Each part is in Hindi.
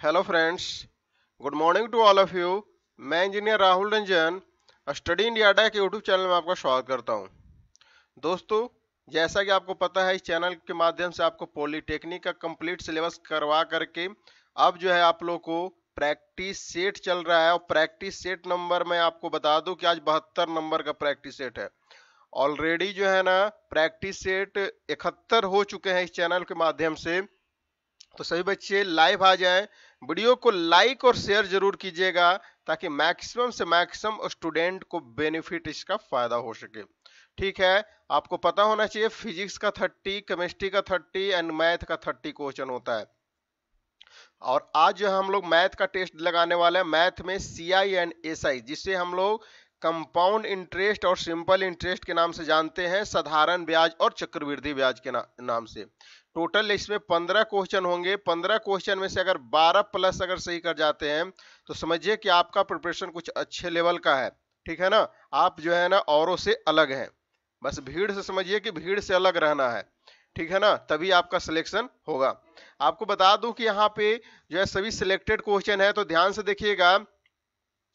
Hello friends, good morning to all of you. मैं engineer Rahul Ranjan study India Adda के यूट्यूब चैनल में आपका स्वागत करता हूं। दोस्तों, जैसा कि आपको पता है, इस चैनल के माध्यम से आपको पॉलिटेक्निक का कंप्लीट सिलेबस करवा करके अब जो है आप लोग को प्रैक्टिस सेट चल रहा है। और प्रैक्टिस सेट नंबर मैं आपको बता दूं कि आज 72 नंबर का प्रैक्टिस सेट है। ऑलरेडी जो है ना प्रैक्टिस सेट 71 हो चुके हैं इस चैनल के माध्यम से। तो सभी बच्चे लाइव आ जाएं, वीडियो को लाइक और शेयर जरूर कीजिएगा ताकि मैक्सिमम से मैक्सिमम स्टूडेंट को बेनिफिट इसका फायदा हो सके। ठीक है, आपको पता होना चाहिए फिजिक्स का 30, केमिस्ट्री का 30 एंड मैथ का 30 क्वेश्चन होता है। और आज जो हम लोग मैथ का टेस्ट लगाने वाले हैं, मैथ में सीआई एंड एसआई, जिसे हम लोग कंपाउंड इंटरेस्ट और सिंपल इंटरेस्ट के नाम से जानते हैं, साधारण ब्याज और चक्रवृद्धि ब्याज के नाम से। टोटल इसमें 15 क्वेश्चन होंगे। 15 क्वेश्चन में से अगर 12 प्लस अगर सही कर जाते हैं तो समझिए कि आपका प्रिपरेशन कुछ अच्छे लेवल का है। ठीक है ना, आप जो है ना औरों से अलग हैं। बस भीड़ से समझिए कि भीड़ से अलग रहना है। ठीक है ना, तभी आपका सिलेक्शन होगा। आपको बता दूं कि यहाँ पे जो है सभी सिलेक्टेड क्वेश्चन है, तो ध्यान से देखिएगा।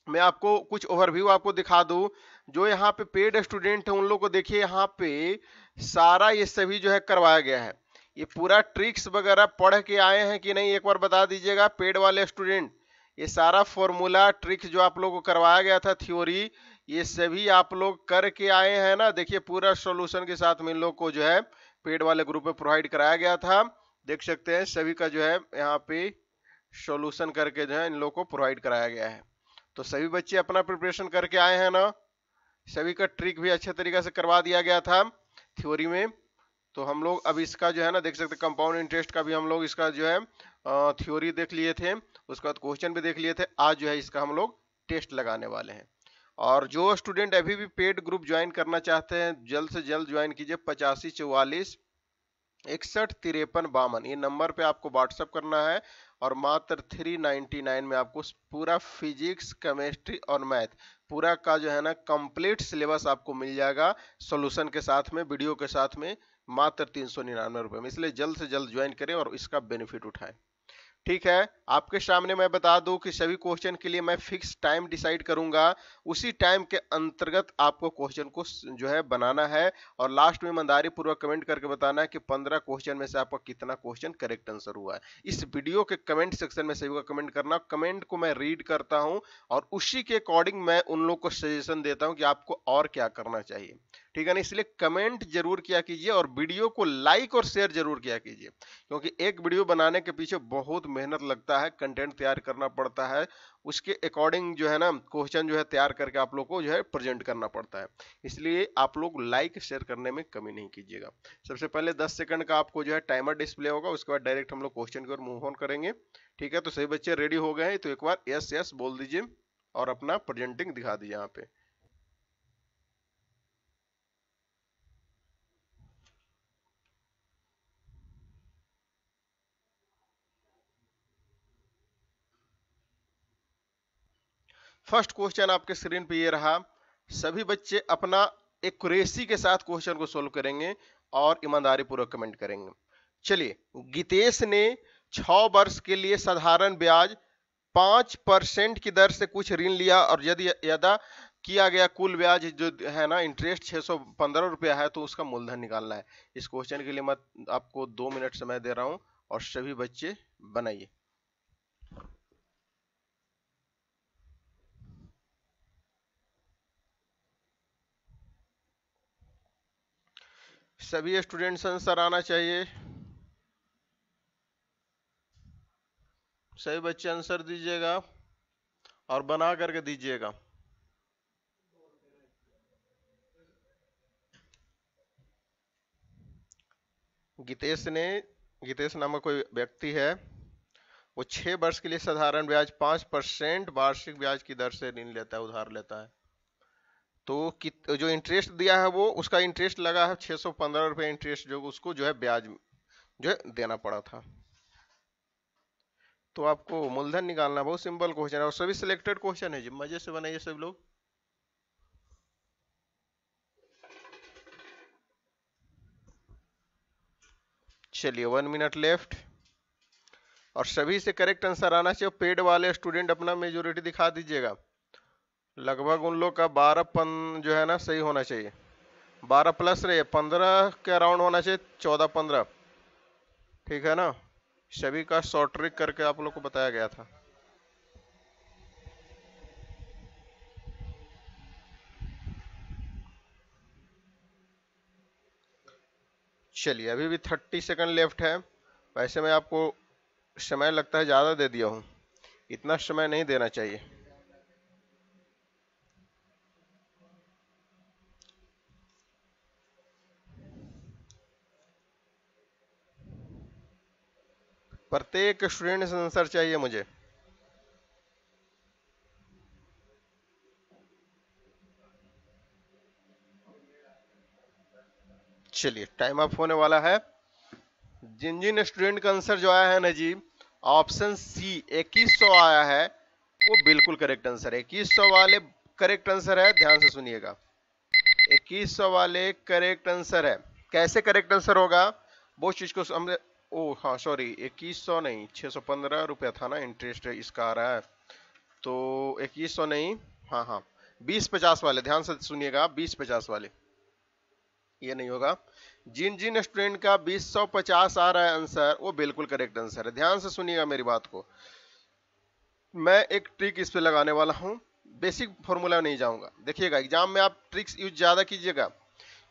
मैं आपको कुछ ओवरव्यू आपको दिखा दूं। जो यहाँ पे पेड स्टूडेंट है उन लोग को देखिए, यहाँ पे सारा ये सभी जो है करवाया गया है। ये पूरा ट्रिक्स वगैरह पढ़ के आए हैं कि नहीं, एक बार बता दीजिएगा पेड वाले स्टूडेंट। ये सारा फॉर्मूला ट्रिक्स जो आप लोगों को करवाया गया था, थ्योरी, ये सभी आप लोग करके आए हैं ना। देखिए पूरा सॉल्यूशन के साथ में इन लोग को जो है पेड वाले ग्रुप में प्रोवाइड कराया गया था। देख सकते हैं सभी का जो है यहाँ पे सॉल्यूशन करके जो है इन लोग को प्रोवाइड कराया गया है। तो सभी बच्चे अपना प्रिपरेशन करके आए हैं ना। सभी का ट्रिक भी अच्छे तरीके से करवा दिया गया था थ्योरी में। तो हम लोग अब इसका जो है ना देख सकते हैं, कंपाउंड इंटरेस्ट का भी हम लोग इसका जो है थ्योरी देख लिए थे, उसके बाद क्वेश्चन भी देख लिए थे। आज जो है इसका हम लोग टेस्ट लगाने वाले हैं। और जो स्टूडेंट अभी भी पेड ग्रुप ज्वाइन करना चाहते हैं, जल्द से जल्द ज्वाइन कीजिए। 8544 61 53 52 ये नंबर पे आपको व्हाट्सअप करना है। और मात्र 399 में आपको पूरा फिजिक्स, केमिस्ट्री और मैथ पूरा का जो है ना कंप्लीट सिलेबस आपको मिल जाएगा, सॉल्यूशन के साथ में, वीडियो के साथ में, मात्र 399 रुपए में। इसलिए जल्द से जल्द ज्वाइन करें और इसका बेनिफिट उठाएं। ठीक है, आपके सामने मैं बता दूं कि सभी क्वेश्चन के लिए मैं फिक्स टाइम डिसाइड करूंगा। उसी टाइम के अंतर्गत आपको क्वेश्चन को जो है बनाना है। और लास्ट में ईमानदारी पूर्वक कमेंट करके बताना है कि 15 क्वेश्चन में से आपका कितना क्वेश्चन करेक्ट आंसर हुआ है। इस वीडियो के कमेंट सेक्शन में सभी का कमेंट करना। कमेंट को मैं रीड करता हूं और उसी के अकॉर्डिंग मैं उन लोग को सजेशन देता हूं कि आपको और क्या करना चाहिए। ठीक है ना, इसलिए कमेंट जरूर किया कीजिए और वीडियो को लाइक और शेयर जरूर किया कीजिए, क्योंकि एक वीडियो बनाने के पीछे बहुत मेहनत लगता है, कंटेंट तैयार करना पड़ता है, उसके अकॉर्डिंग जो है ना क्वेश्चन जो है तैयार करके आप लोग को जो है प्रेजेंट करना पड़ता है। इसलिए आप लोग लाइक शेयर करने में कमी नहीं कीजिएगा। सबसे पहले 10 सेकंड का आपको जो है टाइमर डिस्प्ले होगा, उसके बाद डायरेक्ट हम लोग क्वेश्चन की ओर मूव ऑन करेंगे। ठीक है, तो सभी बच्चे रेडी हो गए हैं तो एक बार यस यस बोल दीजिए और अपना प्रेजेंटिंग दिखा दीजिए यहाँ पे। फर्स्ट क्वेश्चन आपके स्क्रीन पे ये रहा। सभी बच्चे अपना एक्यूरेसी के साथ क्वेश्चन को सोल्व करेंगे और ईमानदारी पूर्वक कमेंट करेंगे। चलिए, गीतेश ने 6 वर्ष के लिए साधारण ब्याज 5% की दर से कुछ ऋण लिया और यदि अदा किया गया कुल ब्याज जो है ना इंटरेस्ट 615 रुपया है तो उसका मूलधन निकालना है। इस क्वेश्चन के लिए मैं आपको 2 मिनट समय दे रहा हूं और सभी बच्चे बनाइए। सभी स्टूडेंट्स आंसर आना चाहिए। सभी बच्चे आंसर दीजिएगा और बना करके दीजिएगा। गीतेश ने, गीतेश नामक कोई व्यक्ति है, वो 6 वर्ष के लिए साधारण ब्याज 5% वार्षिक ब्याज की दर से ऋण लेता है, उधार लेता है। तो जो इंटरेस्ट दिया है वो उसका इंटरेस्ट लगा है 615 रुपये इंटरेस्ट, जो उसको जो है ब्याज जो है देना पड़ा था। तो आपको मूलधन निकालना, बहुत सिंपल क्वेश्चन है और सभी सिलेक्टेड क्वेश्चन है जी। मजे से बनाइए सब लोग। चलिए 1 मिनट लेफ्ट। और सभी से करेक्ट आंसर आना चाहिए। पेड वाले स्टूडेंट अपना मेजोरिटी दिखा दीजिएगा। लगभग उन लोग का 12 जो है ना सही होना चाहिए। 12 प्लस रहे, 15 के अराउंड होना चाहिए, 14-15। ठीक है ना। सभी का शॉर्ट ट्रिक करके आप लोग को बताया गया था। चलिए अभी भी 30 सेकंड लेफ्ट है। वैसे मैं आपको समय लगता है ज़्यादा दे दिया हूँ, इतना समय नहीं देना चाहिए। प्रत्येक स्टूडेंट से आंसर चाहिए मुझे। चलिए टाइम अप होने वाला है। जिन जिन स्टूडेंट का आंसर जो आया है ना जी, ऑप्शन सी 2100 आया है, वो बिल्कुल करेक्ट आंसर है। 2100 वाले करेक्ट आंसर है, ध्यान से सुनिएगा। 2100 वाले करेक्ट आंसर है। कैसे करेक्ट आंसर होगा वो चीज को हमने, ओ हाँ सॉरी, 2100 नहीं, 615 रुपया था ना इंटरेस्ट इसका आ रहा है, तो 2100 नहीं, हाँ हाँ 2050 वाले, ध्यान से सुनिएगा, 2050 वाले, ये नहीं होगा। जिन जिन स्टूडेंट का 2050 आ रहा है आंसर, वो बिल्कुल करेक्ट आंसर है। ध्यान से सुनिएगा मेरी बात को। मैं एक ट्रिक इस पे लगाने वाला हूँ, बेसिक फॉर्मूला नहीं जाऊंगा। देखिएगा एग्जाम में आप ट्रिक्स यूज ज्यादा कीजिएगा,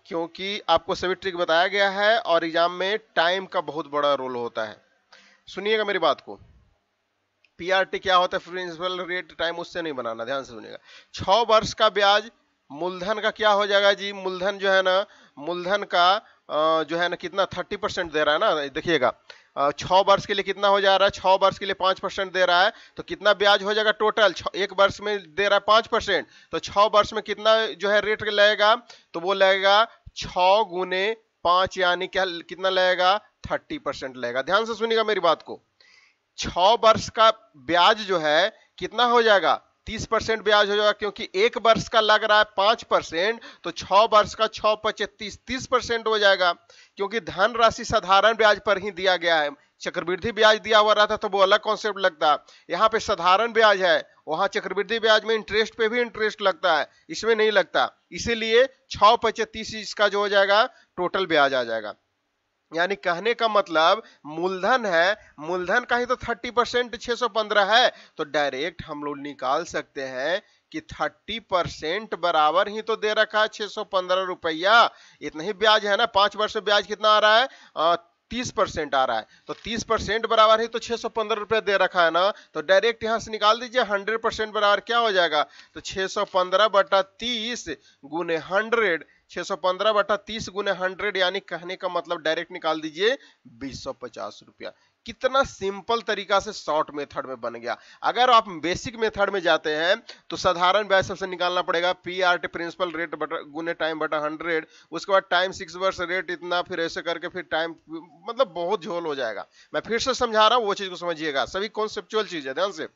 क्योंकि आपको सभी ट्रिक बताया गया है और एग्जाम में टाइम का बहुत बड़ा रोल होता है। सुनिएगा मेरी बात को। पीआरटी क्या होता है, प्रिंसिपल रेट टाइम, उससे नहीं बनाना, ध्यान से सुनिएगा। 6 वर्ष का ब्याज मूलधन का क्या हो जाएगा जी, मूलधन जो है ना, मूलधन का जो है ना कितना 30% दे रहा है ना, देखिएगा 6 वर्ष के लिए कितना हो जा रहा है, 6 वर्ष के लिए 5% दे रहा है, तो कितना ब्याज हो जाएगा टोटल, एक वर्ष में दे रहा है 5%, तो 6 वर्ष में कितना जो है रेट लगेगा, तो वो लगेगा 6 गुने 5, यानी क्या कितना लगेगा, 30% लगेगा। ध्यान से सुनिएगा मेरी बात को। 6 वर्ष का ब्याज जो है कितना हो जाएगा, 30% ब्याज हो जाएगा, क्योंकि एक वर्ष का लग रहा है 5%, तो 6 वर्ष का 6 5 30% हो जाएगा, क्योंकि धन राशि साधारण ब्याज पर ही दिया गया है। चक्रवृद्धि ब्याज दिया हुआ रहता तो वो अलग कॉन्सेप्ट लगता, यहाँ पे साधारण ब्याज है, वहां चक्रवृद्धि ब्याज में इंटरेस्ट पे भी इंटरेस्ट लगता है, इसमें नहीं लगता, इसीलिए 6 5 30 इसका जो हो जाएगा टोटल ब्याज आ जाएगा। यानी कहने का मतलब मूलधन है, मूलधन का ही तो 30% 615 है, तो डायरेक्ट हम लोग निकाल सकते हैं कि 30% बराबर ही तो दे रखा है 615 रुपया। इतना ही ब्याज है ना, 5 वर्ष में ब्याज कितना आ रहा है, 30% आ रहा है, तो 30% बराबर ही तो 615 रुपया दे रखा है ना, तो डायरेक्ट यहां से निकाल दीजिए। 100% बराबर क्या हो जाएगा, तो 615/30 गुने 100, 615/30 गुने 100, यानी कहने का मतलब डायरेक्ट निकाल दीजिए 2050 रुपया। कितना सिंपल तरीका से शॉर्ट मेथड में बन गया। अगर आप बेसिक मेथड में जाते हैं तो साधारण ब्याज सबसे निकालना पड़ेगा, पीआरटी प्रिंसिपल रेट गुने टाइम बटा 100, उसके बाद टाइम 6 वर्ष रेट इतना, फिर ऐसे करके फिर टाइम, मतलब बहुत झोल हो जाएगा। मैं फिर से समझा रहा हूं, वो चीज को समझिएगा, सभी कॉन्सेप्चुअल चीज है, ध्यान से।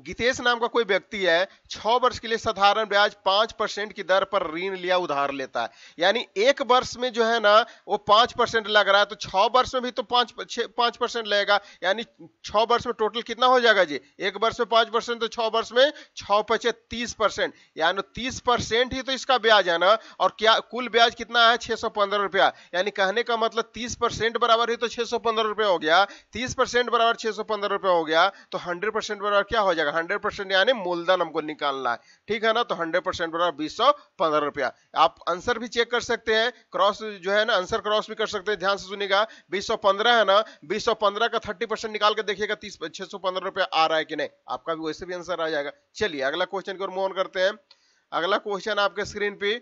गीतेश नाम का कोई व्यक्ति है, 6 वर्ष के लिए साधारण ब्याज 5% की दर पर ऋण लिया उधार लेता है, यानी एक वर्ष में जो है ना वो 5% लग रहा है, तो 6 वर्ष में भी तो 5% लगेगा, यानी 6 वर्ष में टोटल कितना हो जाएगा जी, एक वर्ष में 5%, तो 6 वर्ष में 6 5 30%, यानी 30% ही तो इसका ब्याज है ना, और क्या कुल ब्याज कितना है 615 रुपया, यानी कहने का मतलब 30% बराबर ही तो 615 रुपया हो गया, 30% बराबर 615 रुपया हो गया, तो 100% बराबर क्या हो जाएगा, 100% यानी मूलधन हमको निकालना है, ठीक है ना, तो 100% बराबर 2015 रुपया। आप आंसर भी चेक कर सकते हैं, क्रॉस जो है ना, आंसर क्रॉस भी कर सकते हैं, ध्यान से सुनिएगा। 2015 है ना, 2015 का 30% निकाल के देखिएगा 615 रुपया आ रहा है कि नहीं, आपका भी वैसे भी आंसर आ जाएगा। चलिए अगला क्वेश्चन की ओर मूव ऑन करते हैं। अगला क्वेश्चन आपके स्क्रीन पे,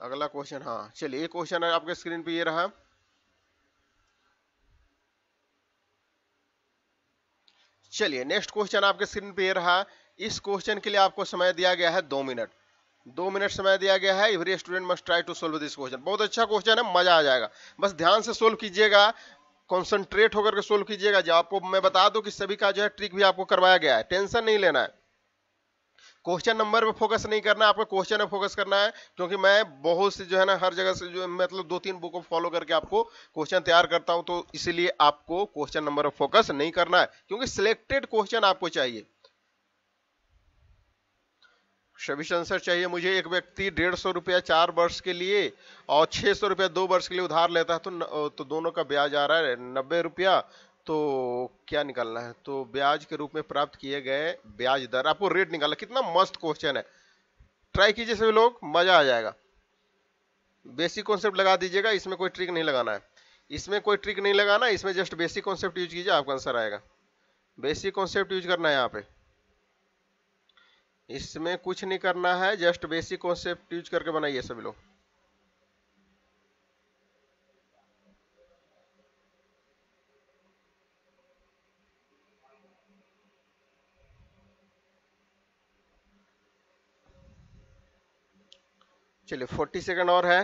अगला क्वेश्चन, हाँ चलिए क्वेश्चन आपके स्क्रीन पे ये रहा। चलिए नेक्स्ट क्वेश्चन आपके स्क्रीन पे ये रहा। इस क्वेश्चन के लिए आपको समय दिया गया है 2 मिनट, 2 मिनट समय दिया गया है। Every student must try to solve this question. बहुत अच्छा क्वेश्चन है, मजा आ जाएगा, बस ध्यान से सोल्व कीजिएगा, कॉन्सेंट्रेट होकर के सोल्व कीजिएगा। जो आपको मैं बता दूं कि सभी का जो है ट्रिक भी आपको करवाया गया है, टेंशन नहीं लेना है। क्वेश्चन नंबर पे फोकस नहीं करना है, आपको क्वेश्चन पे फोकस करना है, क्योंकि मैं बहुत से जो है ना हर जगह से जो मतलब 2-3 बुक को फॉलो करके आपको क्वेश्चन तैयार करता हूं, तो इसीलिए आपको क्वेश्चन नंबर पे फोकस नहीं करना है, क्योंकि सिलेक्टेड क्वेश्चन आपको चाहिए। सभी आंसर चाहिए मुझे। एक व्यक्ति 150 रुपया 4 वर्ष के लिए और 600 रुपया 2 वर्ष के लिए उधार लेता है, तो दोनों का ब्याज आ रहा है 90 रुपया। तो क्या निकालना है, तो ब्याज के रूप में प्राप्त किए गए ब्याज दर, आपको रेट निकालना। कितना मस्त क्वेश्चन है, ट्राई कीजिए सभी लोग, मजा आ जाएगा। बेसिक कॉन्सेप्ट लगा दीजिएगा, इसमें कोई ट्रिक नहीं लगाना है, इसमें कोई ट्रिक नहीं लगाना, इसमें जस्ट बेसिक कॉन्सेप्ट यूज कीजिए, आपका आंसर आएगा। बेसिक कॉन्सेप्ट यूज करना है यहाँ पे, इसमें कुछ नहीं करना है, जस्ट बेसिक कॉन्सेप्ट यूज करके बनाइए सभी लोग। चलिए 40 सेकंड और है।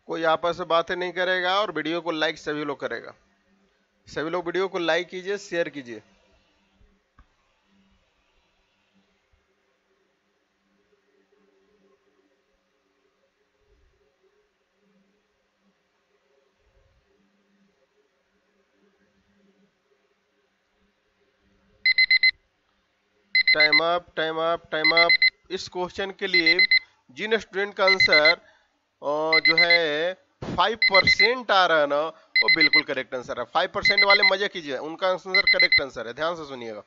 कोई आपस में बातें नहीं करेगा, और वीडियो को लाइक सभी लोग करेगा। सभी लोग वीडियो को लाइक कीजिए, शेयर कीजिए। Time up, time up, time up. इस क्वेश्चन के लिए जिन स्टूडेंट का आंसर जो है 5% आ रहा है ना, वो बिल्कुल करेक्ट आंसर है। 5% वाले मजे कीजिए, उनका आंसर करेक्ट आंसर है, ध्यान से सुनिएगा।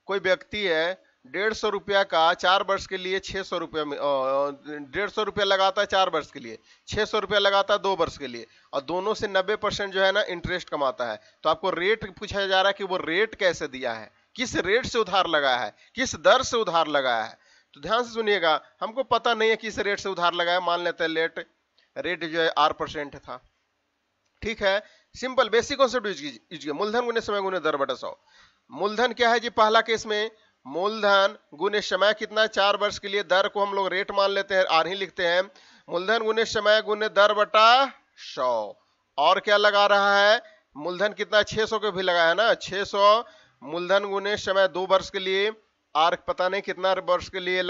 कोई व्यक्ति है 150 रुपया का 4 वर्ष के लिए 600 रुपया में 150 रुपया लगाता है 4 वर्ष के लिए, 600 रुपया लगाता है 2 वर्ष के लिए, और दोनों से 90% जो है ना इंटरेस्ट कमाता है। तो आपको रेट पूछा जा रहा है कि वो रेट कैसे दिया है, किस रेट से उधार लगाया है, किस दर से उधार लगाया है। तो ध्यान से सुनिएगा, हमको पता नहीं है किस रेट से उधार लगाया, मान लेते हैं रेट जो है R% था, ठीक है। सिंपल बेसिक कॉन्सेप्ट यूज कीजिए, मूलधन गुने समय गुने दर बटा 100। मूलधन क्या है जी, पहला केस में मूलधन गुने समय कितना है 4 वर्ष के लिए, दर को हम लोग रेट मान लेते हैं, आर ही लिखते हैं। मूलधन गुने समय गुने दर बटा 100। और क्या लगा रहा है, मूलधन कितना 600 के भी लगाया है ना, 600 मूलधन गुने समय 2 वर्ष के लिए, आर पता नहीं कितना वर्ष के लिए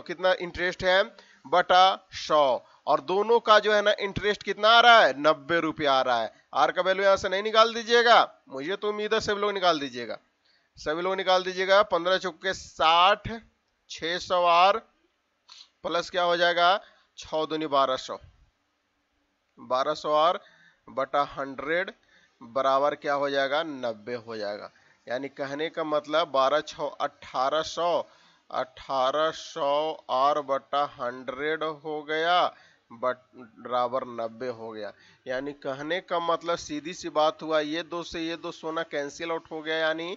कितना इंटरेस्ट है, बटा 100। और दोनों का जो है ना इंटरेस्ट कितना आ रहा है, 90 रुपया आ रहा है। आर का वैल्यू यहां से नहीं निकाल दीजिएगा, मुझे तो उम्मीद है सभी लोग निकाल दीजिएगा, सभी लोग निकाल दीजिएगा। 15 चौके 60, 600 आर प्लस क्या हो जाएगा 6 दूनी 1200, 1200 आर बटा 100 बराबर क्या हो जाएगा 90 हो जाएगा। यानी कहने का मतलब 12 6 1800, 1800 आर बटा 100 हो गया, बराबर 90 हो गया। यानी कहने का मतलब सीधी सी बात हुआ, ये दो से ये दो सोना कैंसिल आउट हो गया, यानी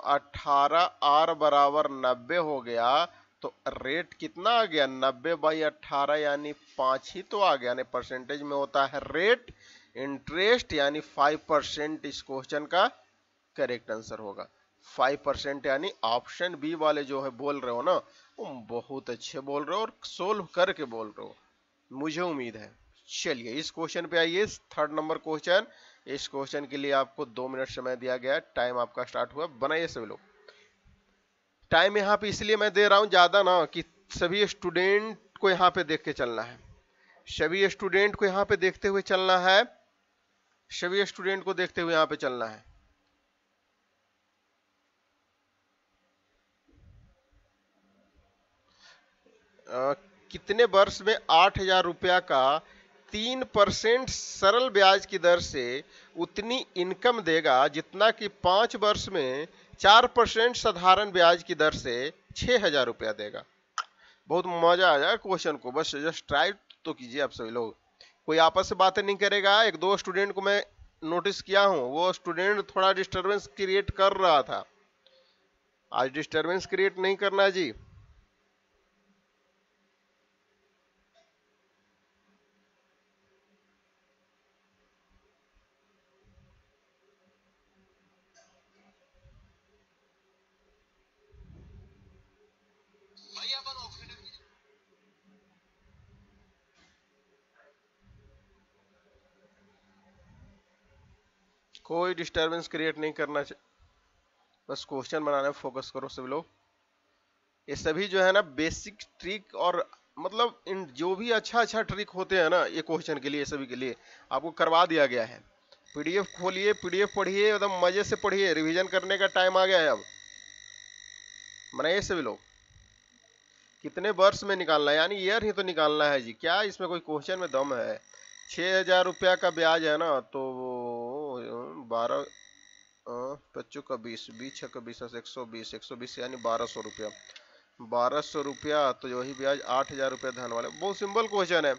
18 आर बराबर 90 हो गया। तो रेट कितना आ गया 90/18, यानी 5 ही तो आ गया। यानी परसेंटेज में होता है रेट इंटरेस्ट, यानी 5% इस क्वेश्चन का करेक्ट आंसर होगा। 5%, यानी ऑप्शन बी वाले जो है बोल रहे हो ना, वो बहुत अच्छे बोल रहे हो और सोल्व करके बोल रहे हो, मुझे उम्मीद है। चलिए इस क्वेश्चन पे आइए, थर्ड नंबर क्वेश्चन। इस क्वेश्चन के लिए आपको 2 मिनट समय दिया गया है, टाइम आपका स्टार्ट हुआ, बनाइए सभी लोग। टाइम यहाँ पे इसलिए मैं दे रहा हूं ज्यादा ना, कि सभी स्टूडेंट को यहाँ पे देख के चलना है, सभी स्टूडेंट को यहाँ पे देखते हुए चलना है, सभी स्टूडेंट को देखते हुए यहाँ पे चलना है। कितने वर्ष में 8,000 रुपया का 3% सरल ब्याज की दर से उतनी इनकम देगा जितना कि 5 वर्ष में 4% साधारण ब्याज की दर से 6,000 रुपया देगा। बहुत मजा आ जाएगा क्वेश्चन को, बस जस्ट ट्राई तो कीजिए आप सभी लोग। कोई आपस से बातें नहीं करेगा। एक दो स्टूडेंट को मैं नोटिस किया हूं, वो स्टूडेंट थोड़ा डिस्टरबेंस क्रिएट कर रहा था, आज डिस्टरबेंस क्रिएट नहीं करना जी। कोई डिस्टरबेंस क्रिएट नहीं करना चाहिए, बस क्वेश्चन बनाने में फोकस करो सभी लोग। ये सभी जो है ना बेसिक ट्रिक और मतलब इन जो भी अच्छा ट्रिक होते हैं ना ये क्वेश्चन के लिए सभी के लिए आपको करवा दिया गया है। पीडीएफ खोलिए, पीडीएफ पढ़िए, एकदम मजे से पढ़िए, रिवीजन करने का टाइम आ गया है अब। बनाइए सभी लोग। कितने वर्ष में निकालना है, यानी ईयर ही तो निकालना है जी, क्या इसमें कोई क्वेश्चन में दम है। 6,000 रुपया का ब्याज है ना, तो 12 25 का 20, 20 का 20, 120, 120 यानी 1200 रुपया। 1200 रुपया तो वही ब्याज 8,000 रुपया धन वाले। बहुत सिंपल क्वेश्चन है।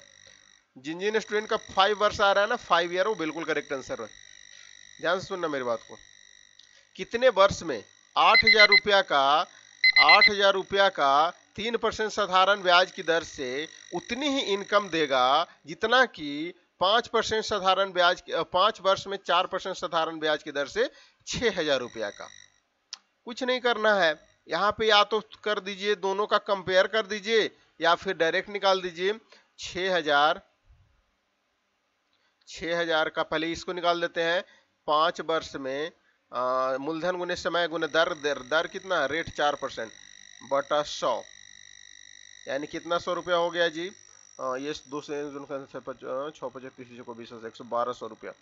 जिन जिन स्टूडेंट का 5 वर्ष आ रहा है ना, 5 ईयर, वो बिल्कुल करेक्ट आंसर है। ध्यान से सुनना मेरी बात को। कितने वर्ष में 8,000 रुपया का 3% साधारण ब्याज की दर से उतनी ही इनकम देगा जितना कि 5% साधारण ब्याज, 5 वर्ष में 4% साधारण ब्याज की दर से 6,000 रुपया का। कुछ नहीं करना है, यहाँ पे या तो कर दीजिए, दोनों का कंपेयर कर दीजिए, या फिर डायरेक्ट निकाल दीजिए। 6,000 का पहले इसको निकाल देते हैं। 5 वर्ष में मूलधन गुने समय गुने दर कितना, रेट 4% बटा 100, यानी कितना 100 रुपया हो गया जी। ये 2 से 6 25 को 20 से 112 रुपया,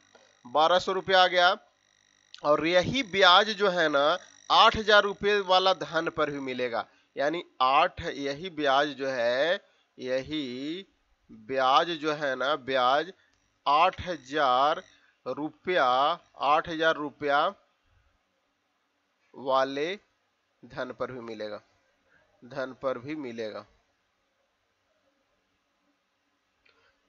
1200 रुपया आ गया। और यही ब्याज जो है ना 8,000 रुपये वाला धन पर भी मिलेगा, यानी यही ब्याज जो है, यही ब्याज जो है ना, ब्याज 8,000 रुपया वाले धन पर भी मिलेगा, धन पर भी मिलेगा।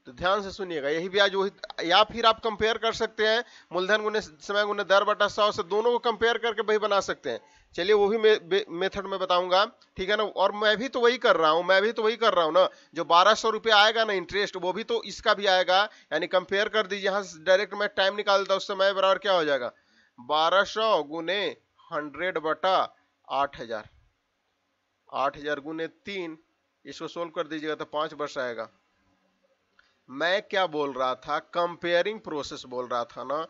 तो ध्यान से सुनिएगा, यही ब्याज वही, या फिर आप कंपेयर कर सकते हैं मूलधन गुने समय गुने दर बटा 100 से, दोनों को कंपेयर करके वही बना सकते हैं। चलिए वो भी मेथड में बताऊंगा, ठीक है ना। और मैं भी तो वही कर रहा हूं, ना। जो 1200 रुपया आएगा ना इंटरेस्ट, वो भी तो इसका भी आएगा, यानी कंपेयर कर दीजिए। यहाँ से डायरेक्ट मैं टाइम निकाल देता हूं, उस समय बराबर क्या हो जाएगा, 1200 गुने 100 बटा 8,000, 8,000 गुने 3, इसको सोल्व कर दीजिएगा तो 5 वर्ष आएगा। मैं क्या बोल रहा था, कंपेयरिंग प्रोसेस बोल रहा था ना।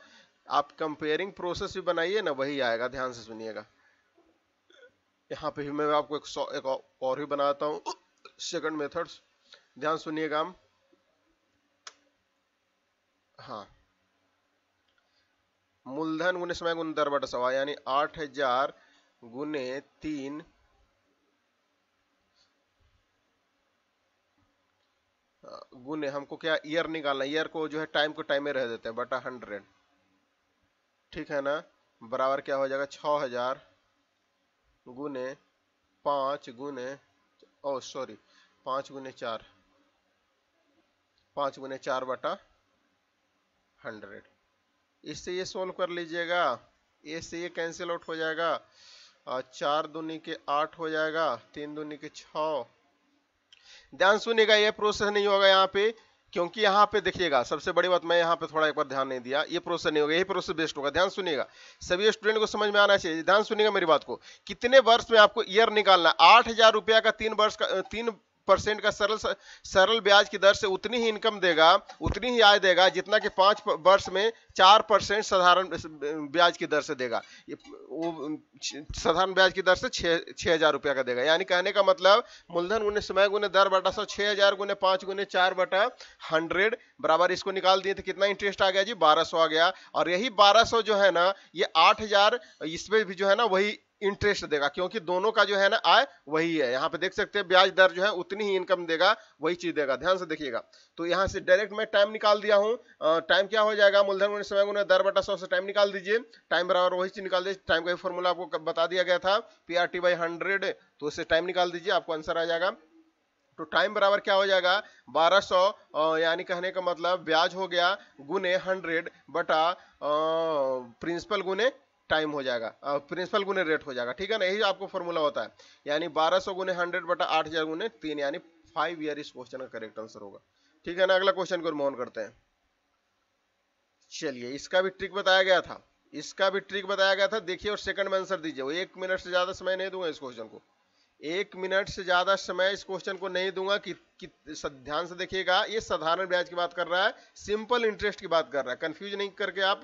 आप कंपेयरिंग प्रोसेस भी बनाइए ना, वही आएगा। ध्यान से सुनिएगा, यहाँ पे भी मैं आपको एक और भी बनाता हूँ, सेकंड मेथड्स। ध्यान सुनिएगा। हाँ, मूलधन गुने समय गुने दर बटा 100, यानी 8,000 गुने 3 गुने, हमको क्या ईयर निकालना, ईयर को जो है टाइम को टाइम में रह देते हैं, बटा 100, ठीक है ना। बराबर क्या हो जाएगा, 6,000 गुने 5 गुने 5 गुने 4, 5 गुने 4 बटा 100। इससे ये सोल्व कर लीजिएगा, ए से ये कैंसिल आउट हो जाएगा, 4 दूनी के 8 हो जाएगा, 3 दूनी के 6। ध्यान सुनिएगा, ये प्रोसेस नहीं होगा यहाँ पे, क्योंकि यहाँ पे देखिएगा, सबसे बड़ी बात, मैं यहाँ पे थोड़ा एक बार ध्यान नहीं दिया, ये प्रोसेस नहीं होगा, यही प्रोसेस बेस्ट होगा। ध्यान सुनिएगा, सभी स्टूडेंट को समझ में आना चाहिए। ध्यान सुनिएगा मेरी बात को। कितने वर्ष में आपको ईयर निकालना, 8,000 रुपया का 3% का सरल ब्याज की दर से उतनी ही इनकम देगा, उतनी ही आय देगा जितना कि 5 वर्ष में 4% साधारण ब्याज की दर से देगा। वो साधारण ब्याज की दर से 6,000 रुपया का देगा। यानी कहने का मतलब, मूलधन गुने समय गुने दर बटा 100, 6,000 गुने 5 गुने 4 बटा 100 बराबर, इसको निकाल दिए तो कितना इंटरेस्ट आ गया जी, 1200 आ गया। और यही 1200 जो है ना, ये 8,000 इसमें भी जो है ना वही इंटरेस्ट देगा, क्योंकि दोनों का जो है ना आय वही है। यहाँ पे देख सकते हैं ब्याज दर जो है उतनी ही इनकम देगा, वही चीज देगा। ध्यान से देखिएगा। तो यहाँ से डायरेक्ट मैं टाइम निकाल दिया हूँ। टाइम क्या हो जाएगा, मूलधन गुने समय गुने दर बटा 100 से टाइम निकाल दीजिए, टाइम बराबर वही चीज निकाल दीजिए। टाइम का फॉर्मूला आपको बता दिया गया था, PRT/100, तो उससे टाइम निकाल दीजिए, आपको आंसर आ जाएगा। तो टाइम बराबर क्या हो जाएगा, 1200, यानी कहने का मतलब ब्याज हो गया गुने 100 बटा प्रिंसिपल गुने टाइम हो जाएगा, प्रिंसिपल गुने रेट हो जाएगा, ठीक है ना। यही आपको फॉर्मूला होता है, यानी 1200 गुने 100 बटा 8,000 गुने 3, यानी 5 ईयर इस क्वेश्चन का करेक्ट आंसर होगा, ठीक है ना। अगला क्वेश्चन को मूव ऑन करते हैं। चलिए, इसका भी ट्रिक बताया गया था, देखिए और सेकंड में आंसर दीजिए। 1 मिनट से ज्यादा समय नहीं दूंगा इस क्वेश्चन को, 1 मिनट से ज्यादा समय इस क्वेश्चन को नहीं दूंगा कि ध्यान से देखिएगा, ये साधारण ब्याज की बात कर रहा है, सिंपल इंटरेस्ट की बात कर रहा है। कंफ्यूज नहीं करके आप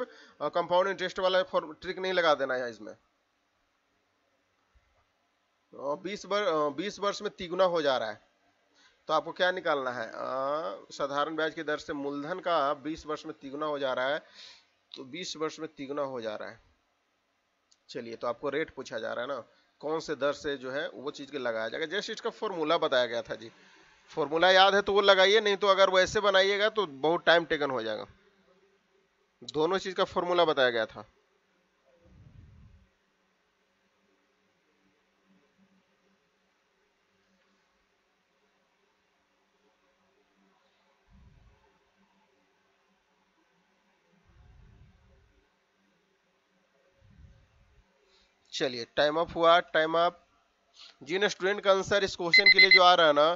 कंपाउंड इंटरेस्ट वाला ट्रिक नहीं लगा देना है इसमें। 20 वर्ष में तिगुना हो जा रहा है, तो आपको क्या निकालना है, साधारण ब्याज की दर से मूलधन का 20 वर्ष में तिगुना हो जा रहा है, तो 20 वर्ष में तिगुना हो जा रहा है। चलिए, तो आपको रेट पूछा जा रहा है ना, कौन से दर से जो है वो चीज के लगाया जाएगा। जैसे इसका फॉर्मूला बताया गया था जी, फॉर्मूला याद है तो वो लगाइए, नहीं तो अगर वो ऐसे बनाइएगा तो बहुत टाइम टेकन हो जाएगा। दोनों चीज का फॉर्मूला बताया गया था। चलिए, टाइम अप हुआ, टाइम अप। जिन स्टूडेंट का आंसर इस क्वेश्चन के लिए जो आ रहा है ना,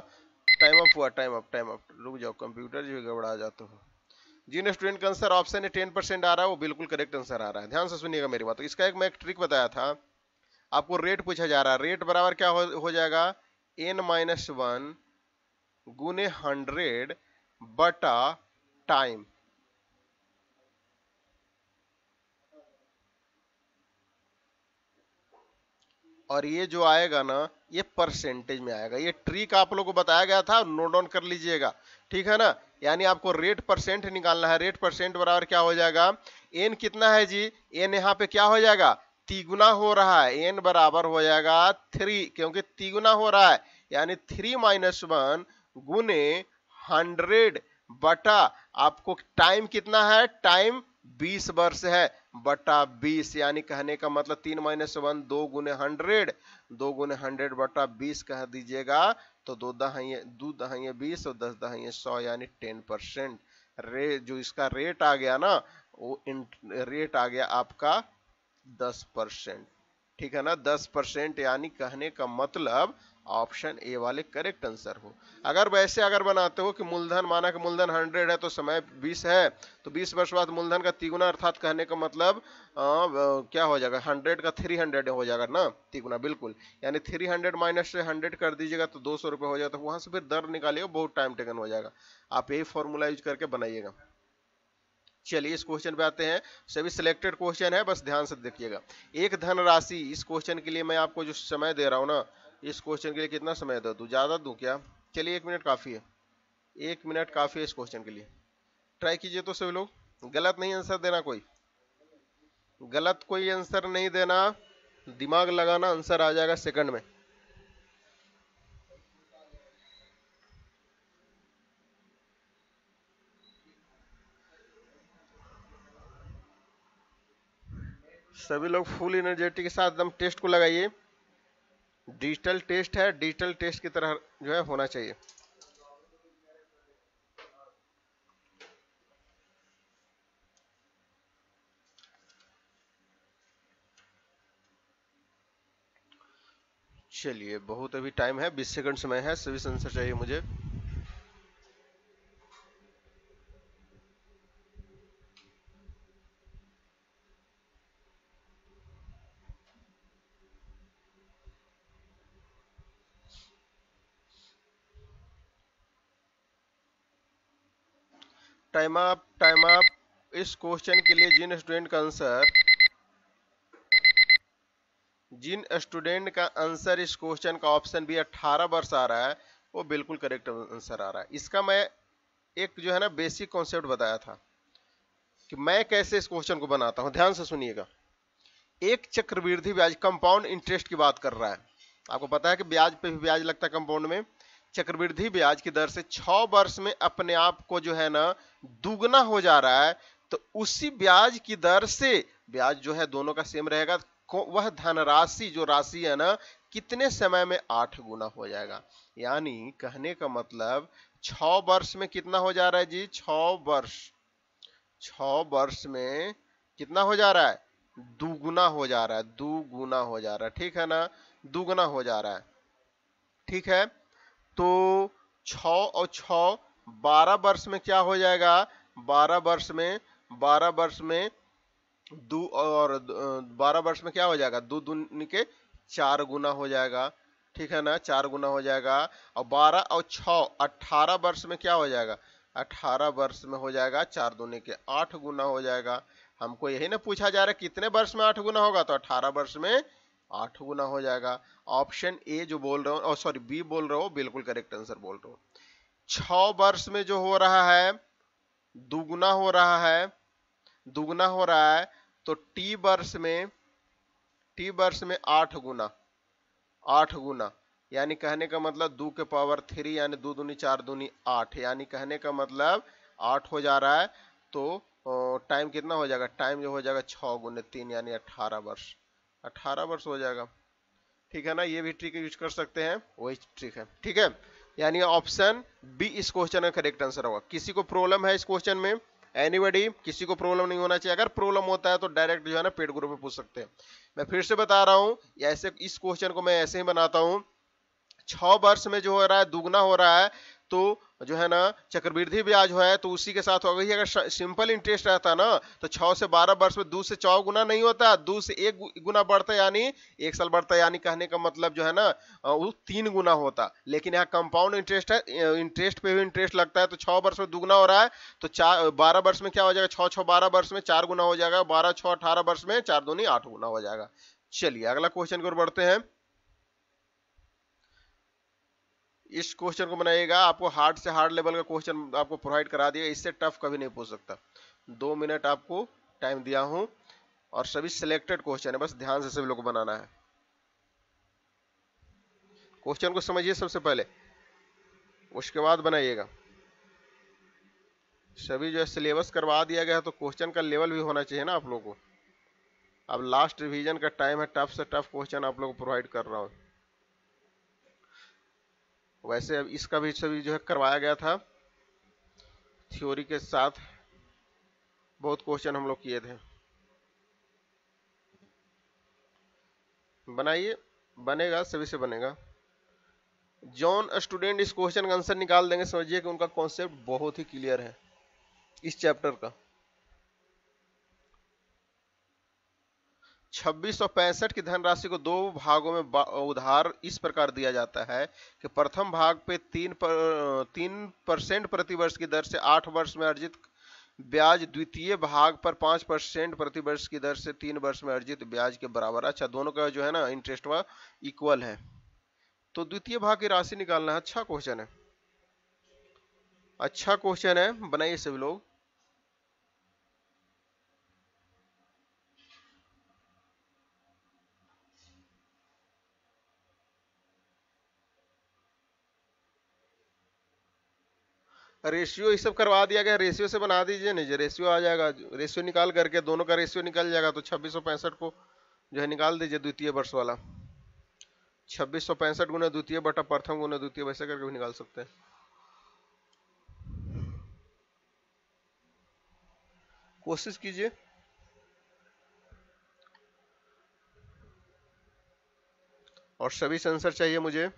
टाइम अप हुआ, टाइम अप, टाइम अप। रुक जाओ, कंप्यूटर जो गड़बड़ा जाता हो। जिन स्टूडेंट का आंसर ऑप्शन है 10% आ रहा है, वो बिल्कुल करेक्ट आंसर आ रहा है। ध्यान से सुनिएगा मेरी बात। तो इसका मैं एक ट्रिक बताया था, आपको रेट पूछा जा रहा है। रेट बराबर क्या हो जाएगा, n-1 गुने 100 बटा टाइम। और ये जो आएगा ना, ये परसेंटेज में आएगा। ये ट्रिक आप लोगों को बताया गया था, नोट डाउन कर लीजिएगा, ठीक है ना। यानी आपको रेट परसेंट निकालना है। रेट परसेंट बराबर क्या हो जाएगा, एन कितना है जी, एन यहाँ पे क्या हो जाएगा, तिगुना हो रहा है। एन बराबर हो जाएगा 3, क्योंकि तिगुना हो रहा है, यानी 3-1 गुने 100 बटा, आपको टाइम कितना है, टाइम 20 वर्ष है, बटा 20। यानी कहने का मतलब 3-1 2 गुने 100, 2 गुने 100 बटा 20 कह दीजिएगा, तो 2 दहाइये 20 और 10 दहाइये 100, यानी 10%। जो इसका रेट आ गया ना, वो रेट आ गया आपका 10%, ठीक है ना, 10%। यानी कहने का मतलब ऑप्शन ए वाले करेक्ट आंसर हो। अगर वैसे अगर बनाते हो कि मूलधन, माना कि मूलधन 100 है तो समय 20 है, तो 20 वर्ष बाद मूलधन का तिगुना, अर्थात कहने का मतलब क्या हो जाएगा, 100 का 300 हो जाएगा ना, तिगुना बिल्कुल। यानी 300 माइनस से 100 कर दीजिएगा तो 200 रुपये हो जाता है। वहां से फिर दर निकालिएगा, बहुत टाइम टेकन हो जाएगा। आप यही फॉर्मूला यूज करके बनाइएगा। चलिए, इस क्वेश्चन पे आते हैं। सभी सिलेक्टेड क्वेश्चन है, बस ध्यान से देखिएगा। एक धनराशि, इस क्वेश्चन के लिए मैं आपको जो समय दे रहा हूं ना, इस क्वेश्चन के लिए कितना समय दे दूं, ज्यादा दूं क्या, चलिए 1 मिनट काफी है। 1 मिनट काफी है इस क्वेश्चन के लिए। ट्राई कीजिए तो सभी लोग, गलत नहीं आंसर देना, कोई गलत कोई आंसर नहीं देना, दिमाग लगाना, आंसर आ जाएगा सेकंड में। सभी लोग फुल एनर्जेटिक के साथ एकदम टेस्ट को लगाइए। डिजिटल टेस्ट है, डिजिटल टेस्ट की तरह जो है होना चाहिए। चलिए, बहुत अभी टाइम है, 20 सेकंड समय है, सभी आंसर चाहिए मुझे। Time up, time up. इस क्वेश्चन के लिए जिन स्टूडेंट का आंसर इस क्वेश्चन का ऑप्शन बी 18 वर्ष आ रहा है, वो बिल्कुल करेक्ट आंसर आ रहा है। इसका मैं एक जो है ना बेसिक कॉन्सेप्ट बताया था कि मैं कैसे इस क्वेश्चन को बनाता हूं। ध्यान से सुनिएगा। एक चक्रवृद्धि ब्याज, कंपाउंड इंटरेस्ट की बात कर रहा है। आपको पता है कि ब्याज पे भी ब्याज लगता है कंपाउंड में। चक्रवृद्धि ब्याज की दर से 6 वर्ष में अपने आप को जो है ना दुगना हो जा रहा है, तो उसी ब्याज की दर से, ब्याज जो है दोनों का सेम रहेगा, वह धनराशि जो राशि है ना, कितने समय में 8 गुना हो जाएगा। यानी कहने का मतलब 6 वर्ष में कितना हो जा रहा है जी, 6 वर्ष में कितना हो जा रहा है, दुगुना हो जा रहा है, दुगुना हो जा रहा है, ठीक है ना, दुगुना हो जा रहा है, ठीक है। तो 6 और 6 12 वर्ष में क्या हो जाएगा, 12 वर्ष में 12 वर्ष में क्या हो जाएगा, दो दूनी के 4 गुना हो जाएगा। ठीक है ना, 4 गुना हो जाएगा। और 12 और 6 18 वर्ष में क्या हो जाएगा, 18 वर्ष में हो जाएगा 4 दूनी के 8 गुना हो जाएगा। हमको यही ना पूछा जा रहा है कितने वर्ष में 8 गुना होगा, तो 18 वर्ष में 8 गुना हो जाएगा। ऑप्शन ए जो बोल रहे हो, सॉरी बी बोल रहे हो, बिल्कुल करेक्ट आंसर बोल रहे हो। 6 वर्ष में जो हो रहा है दुगुना हो रहा है, दुगुना हो रहा है, तो टी वर्ष में 8 गुना, 8 गुना, यानी कहने का मतलब 2 के पावर 3 यानी 2 दूनी 4 दूनी 8, यानी कहने का मतलब 8 हो जा रहा है। तो टाइम कितना हो जाएगा, टाइम जो हो जाएगा 6 गुने 3 यानी 18 वर्ष, 18 वर्ष हो जाएगा। ठीक है ना, ये भी ट्रिक यूज कर सकते हैं, वही ट्रिक है। ठीक है, यानी ऑप्शन बी इस क्वेश्चन का करेक्ट आंसर होगा। किसी को प्रॉब्लम है इस क्वेश्चन में, एनीबॉडी, किसी को प्रॉब्लम नहीं होना चाहिए। अगर प्रॉब्लम होता है तो डायरेक्ट जो है ना पेड ग्रुप में पूछ सकते हैं। मैं फिर से बता रहा हूं, ऐसे इस क्वेश्चन को मैं ऐसे ही बनाता हूं। 6 वर्ष में जो हो रहा है दुगना हो रहा है, तो जो है ना चक्रवृद्धि ब्याज है तो उसी के साथ होगा ही। अगर सिंपल इंटरेस्ट रहता ना तो 6 से 12 वर्ष में 2 से 4 गुना नहीं होता, 2 से 1 गुना बढ़ता, यानी 1 साल बढ़ता, यानी कहने का मतलब जो है ना वो 3 गुना होता। लेकिन यहाँ कंपाउंड इंटरेस्ट है, इंटरेस्ट पे भी इंटरेस्ट लगता है, तो 6 वर्ष में दुगना हो रहा है, तो 12 वर्ष में क्या हो जाएगा, 6 6 12 वर्ष में 4 गुना हो जाएगा, 12 6 18 वर्ष में 4 दूनी 8 गुना हो जाएगा। चलिए अगला क्वेश्चन की ओर बढ़ते हैं। इस क्वेश्चन को बनाइएगा, आपको हार्ड से हार्ड लेवल का क्वेश्चन आपको प्रोवाइड करा दिया, इससे टफ कभी नहीं पूछ सकता। 2 मिनट आपको टाइम दिया हूं और सभी सिलेक्टेड क्वेश्चन है, बस ध्यान से सभी लोग को बनाना है। क्वेश्चन को समझिए सबसे पहले, उसके बाद बनाइएगा। सभी जो है सिलेबस करवा दिया गया है, तो क्वेश्चन का लेवल भी होना चाहिए ना आप लोगों को। अब लास्ट रिवीजन का टाइम है, टफ से टफ क्वेश्चन आप लोगों को प्रोवाइड कर रहा हूं। वैसे अब इसका भी सभी जो है करवाया गया था थ्योरी के साथ, बहुत क्वेश्चन हम लोग किए थे। बनाइए, बनेगा, सभी से बनेगा। जॉन स्टूडेंट इस क्वेश्चन का आंसर निकाल देंगे, समझिए कि उनका कॉन्सेप्ट बहुत ही क्लियर है इस चैप्टर का। 2665 की धनराशि को 2 भागों में उधार इस प्रकार दिया जाता है कि प्रथम भाग पे 3% प्रतिवर्ष की दर से 8 वर्ष में अर्जित ब्याज द्वितीय भाग पर 5% प्रतिवर्ष की दर से 3 वर्ष में अर्जित ब्याज के बराबर। अच्छा, दोनों का जो है ना इंटरेस्ट वह इक्वल है, तो द्वितीय भाग की राशि निकालना है। अच्छा क्वेश्चन है, अच्छा क्वेश्चन है, बनाइए सभी लोग। रेशियो ये सब करवा दिया गया, रेशियो से बना दीजिए, नहीं रेशियो आ जाएगा, रेशियो निकाल करके दोनों का रेशियो निकल जाएगा, तो 2665 को जो है निकाल दीजिए द्वितीय वर्ष वाला। 2665 गुना द्वितीय बटा प्रथम गुना द्वितीय, वैसे करके भी निकाल सकते हैं। कोशिश कीजिए। और सभी से आंसर चाहिए मुझे,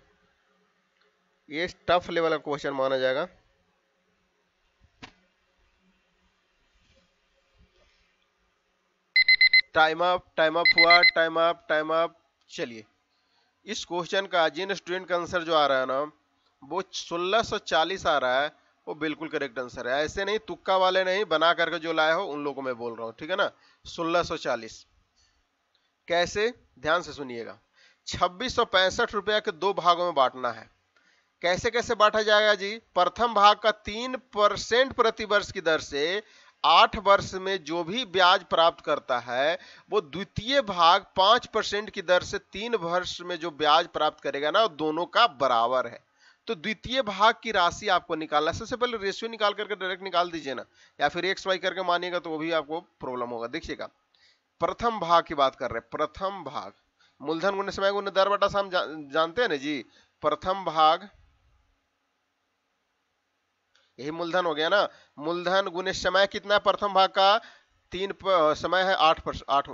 ये टफ लेवल का क्वेश्चन माना जाएगा। टाइम अप, टाइम अप हुआ, टाइम अप, टाइम अप। चलिए, इस क्वेश्चन का जिन स्टूडेंट का आंसर जो आ रहा है ना वो 1640 आ रहा है, वो बिल्कुल करेक्ट आंसर है। ऐसे नहीं, तुक्का वाले नहीं, बना करके जो लाए हो उन लोगों को मैं बोल रहा हूं, ठीक है ना। 1640 कैसे, ध्यान से सुनिएगा। 2665 रुपया के 2 भागों में बांटना है। कैसे कैसे बांटा जाएगा जी, प्रथम भाग का 3% प्रतिवर्ष की दर से 8 वर्ष में जो भी ब्याज प्राप्त करता है, वो द्वितीय भाग 5% की दर से 3 वर्ष में जो ब्याज प्राप्त करेगा ना, दोनों का बराबर है। तो द्वितीय भाग की राशि आपको निकालना है। सबसे पहले रेशियो निकाल करके डायरेक्ट निकाल दीजिए ना, या फिर एक्स वाई करके मानिएगा तो वो भी आपको प्रॉब्लम होगा। देखिएगा, प्रथम भाग की बात कर रहे हैं, प्रथम भाग मूलधन गुणे समय गुणे दर बटा सम जानते हैं ना जी। प्रथम भाग यही मूलधन हो गया ना, मूलधन गुणे समय कितना है प्रथम भाग का, 3 समय है 8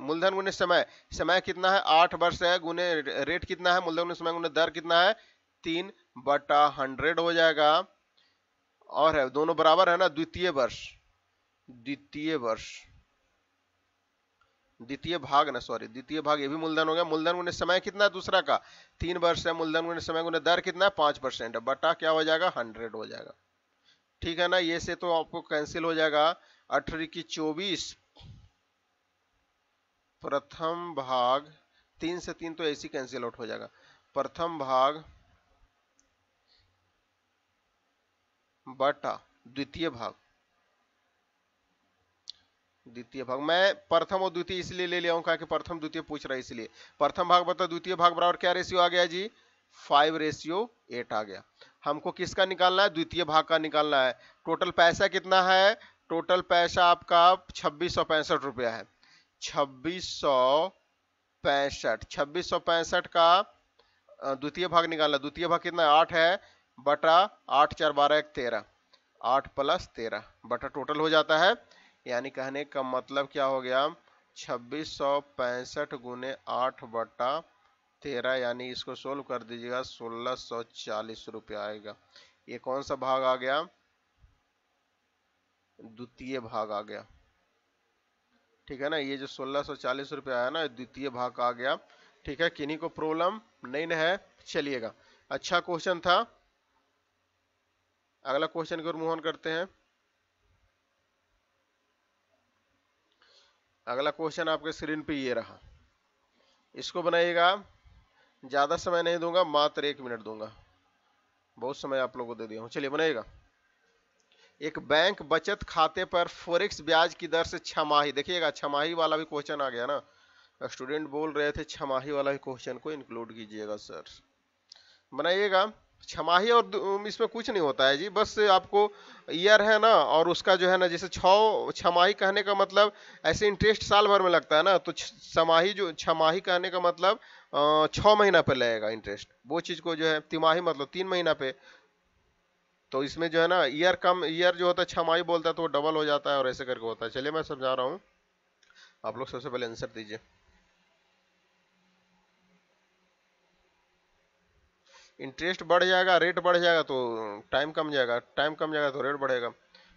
मूलधन गुणे समय, समय कितना है 8 वर्ष है, गुणे रेट कितना है, मूलधन गुणे समय गुणे दर कितना है 3/100 हो जाएगा। और है दोनों बराबर है ना, द्वितीय वर्ष, द्वितीय वर्ष द्वितीय भाग ना, सॉरी, द्वितीय भाग ये भी मूलधन हो गया। मूलधन गुने समय कितना है दूसरा का, 3 वर्ष है। मूलधन गुने समय गुने दर कितना है, 5% है, बटा क्या हो जाएगा, 100 हो जाएगा। ठीक है ना, ये से तो आपको कैंसिल हो जाएगा। 18 की 24, प्रथम भाग, 3 से 3 तो ऐसी कैंसिल आउट हो जाएगा। प्रथम भाग बटा द्वितीय भाग। द्वितीय भाग मैं प्रथम और द्वितीय इसलिए ले लिया हूं कि प्रथम द्वितीय पूछ रहा है, इसलिए प्रथम भाग बता द्वितीय भाग बराबर क्या रेशियो आ गया जी, 5:8 आ गया। हमको किसका निकालना है, द्वितीय भाग का निकालना है। टोटल पैसा कितना है, टोटल पैसा आपका 2665 रुपया है। 2665 का द्वितीय भाग निकालना। द्वितीय भाग कितना है, 8 है, बटा 8 4 12 1 13, 8 + 13 बटा टोटल हो जाता है। यानी कहने का मतलब क्या हो गया, 2665 गुने 8 बटा 13, यानी इसको सोल्व कर दीजिएगा, 1640 रुपया आएगा। ये कौन सा भाग आ गया, द्वितीय भाग आ गया। ठीक है ना, ये जो 1640 रुपया आया ना, द्वितीय भाग का आ गया। ठीक है, किन्हीं को प्रॉब्लम नहीं है, चलिएगा। अच्छा क्वेश्चन था। अगला क्वेश्चन की ओर मूव ऑन करते हैं। अगला क्वेश्चन आपके स्क्रीन पे ये रहा, इसको बनाइएगा। ज्यादा समय नहीं दूंगा, मात्र 1 मिनट दूंगा, बहुत समय आप लोगों को दे दिया हूं। चलिए बनाइएगा। एक बैंक बचत खाते पर फॉरेक्स ब्याज की दर से छमाही, देखिएगा छमाही वाला भी क्वेश्चन आ गया ना, स्टूडेंट बोल रहे थे छमाही वाला भी क्वेश्चन को इंक्लूड कीजिएगा सर। बनाइएगा। छमाही और इसमें कुछ नहीं होता है जी, बस आपको ईयर है ना, और उसका जो है ना, जैसे छमाही कहने का मतलब ऐसे इंटरेस्ट साल भर में लगता है ना, तो छमाही जो छमाही कहने का मतलब 6 महीना पे लगेगा इंटरेस्ट। वो चीज को जो है तिमाही मतलब 3 महीना पे। तो इसमें जो है ना ईयर कम, ईयर जो होता है छमाही बोलता है तो वो डबल हो जाता है, और ऐसे करके होता है। चलिए मैं समझा रहा हूँ, आप लोग सबसे पहले आंसर दीजिए। इंटरेस्ट बढ़ जाएगा, रेट बढ़ जाएगा तो टाइम कम जाएगा, टाइम कम जाएगा तो रेट बढ़ेगा।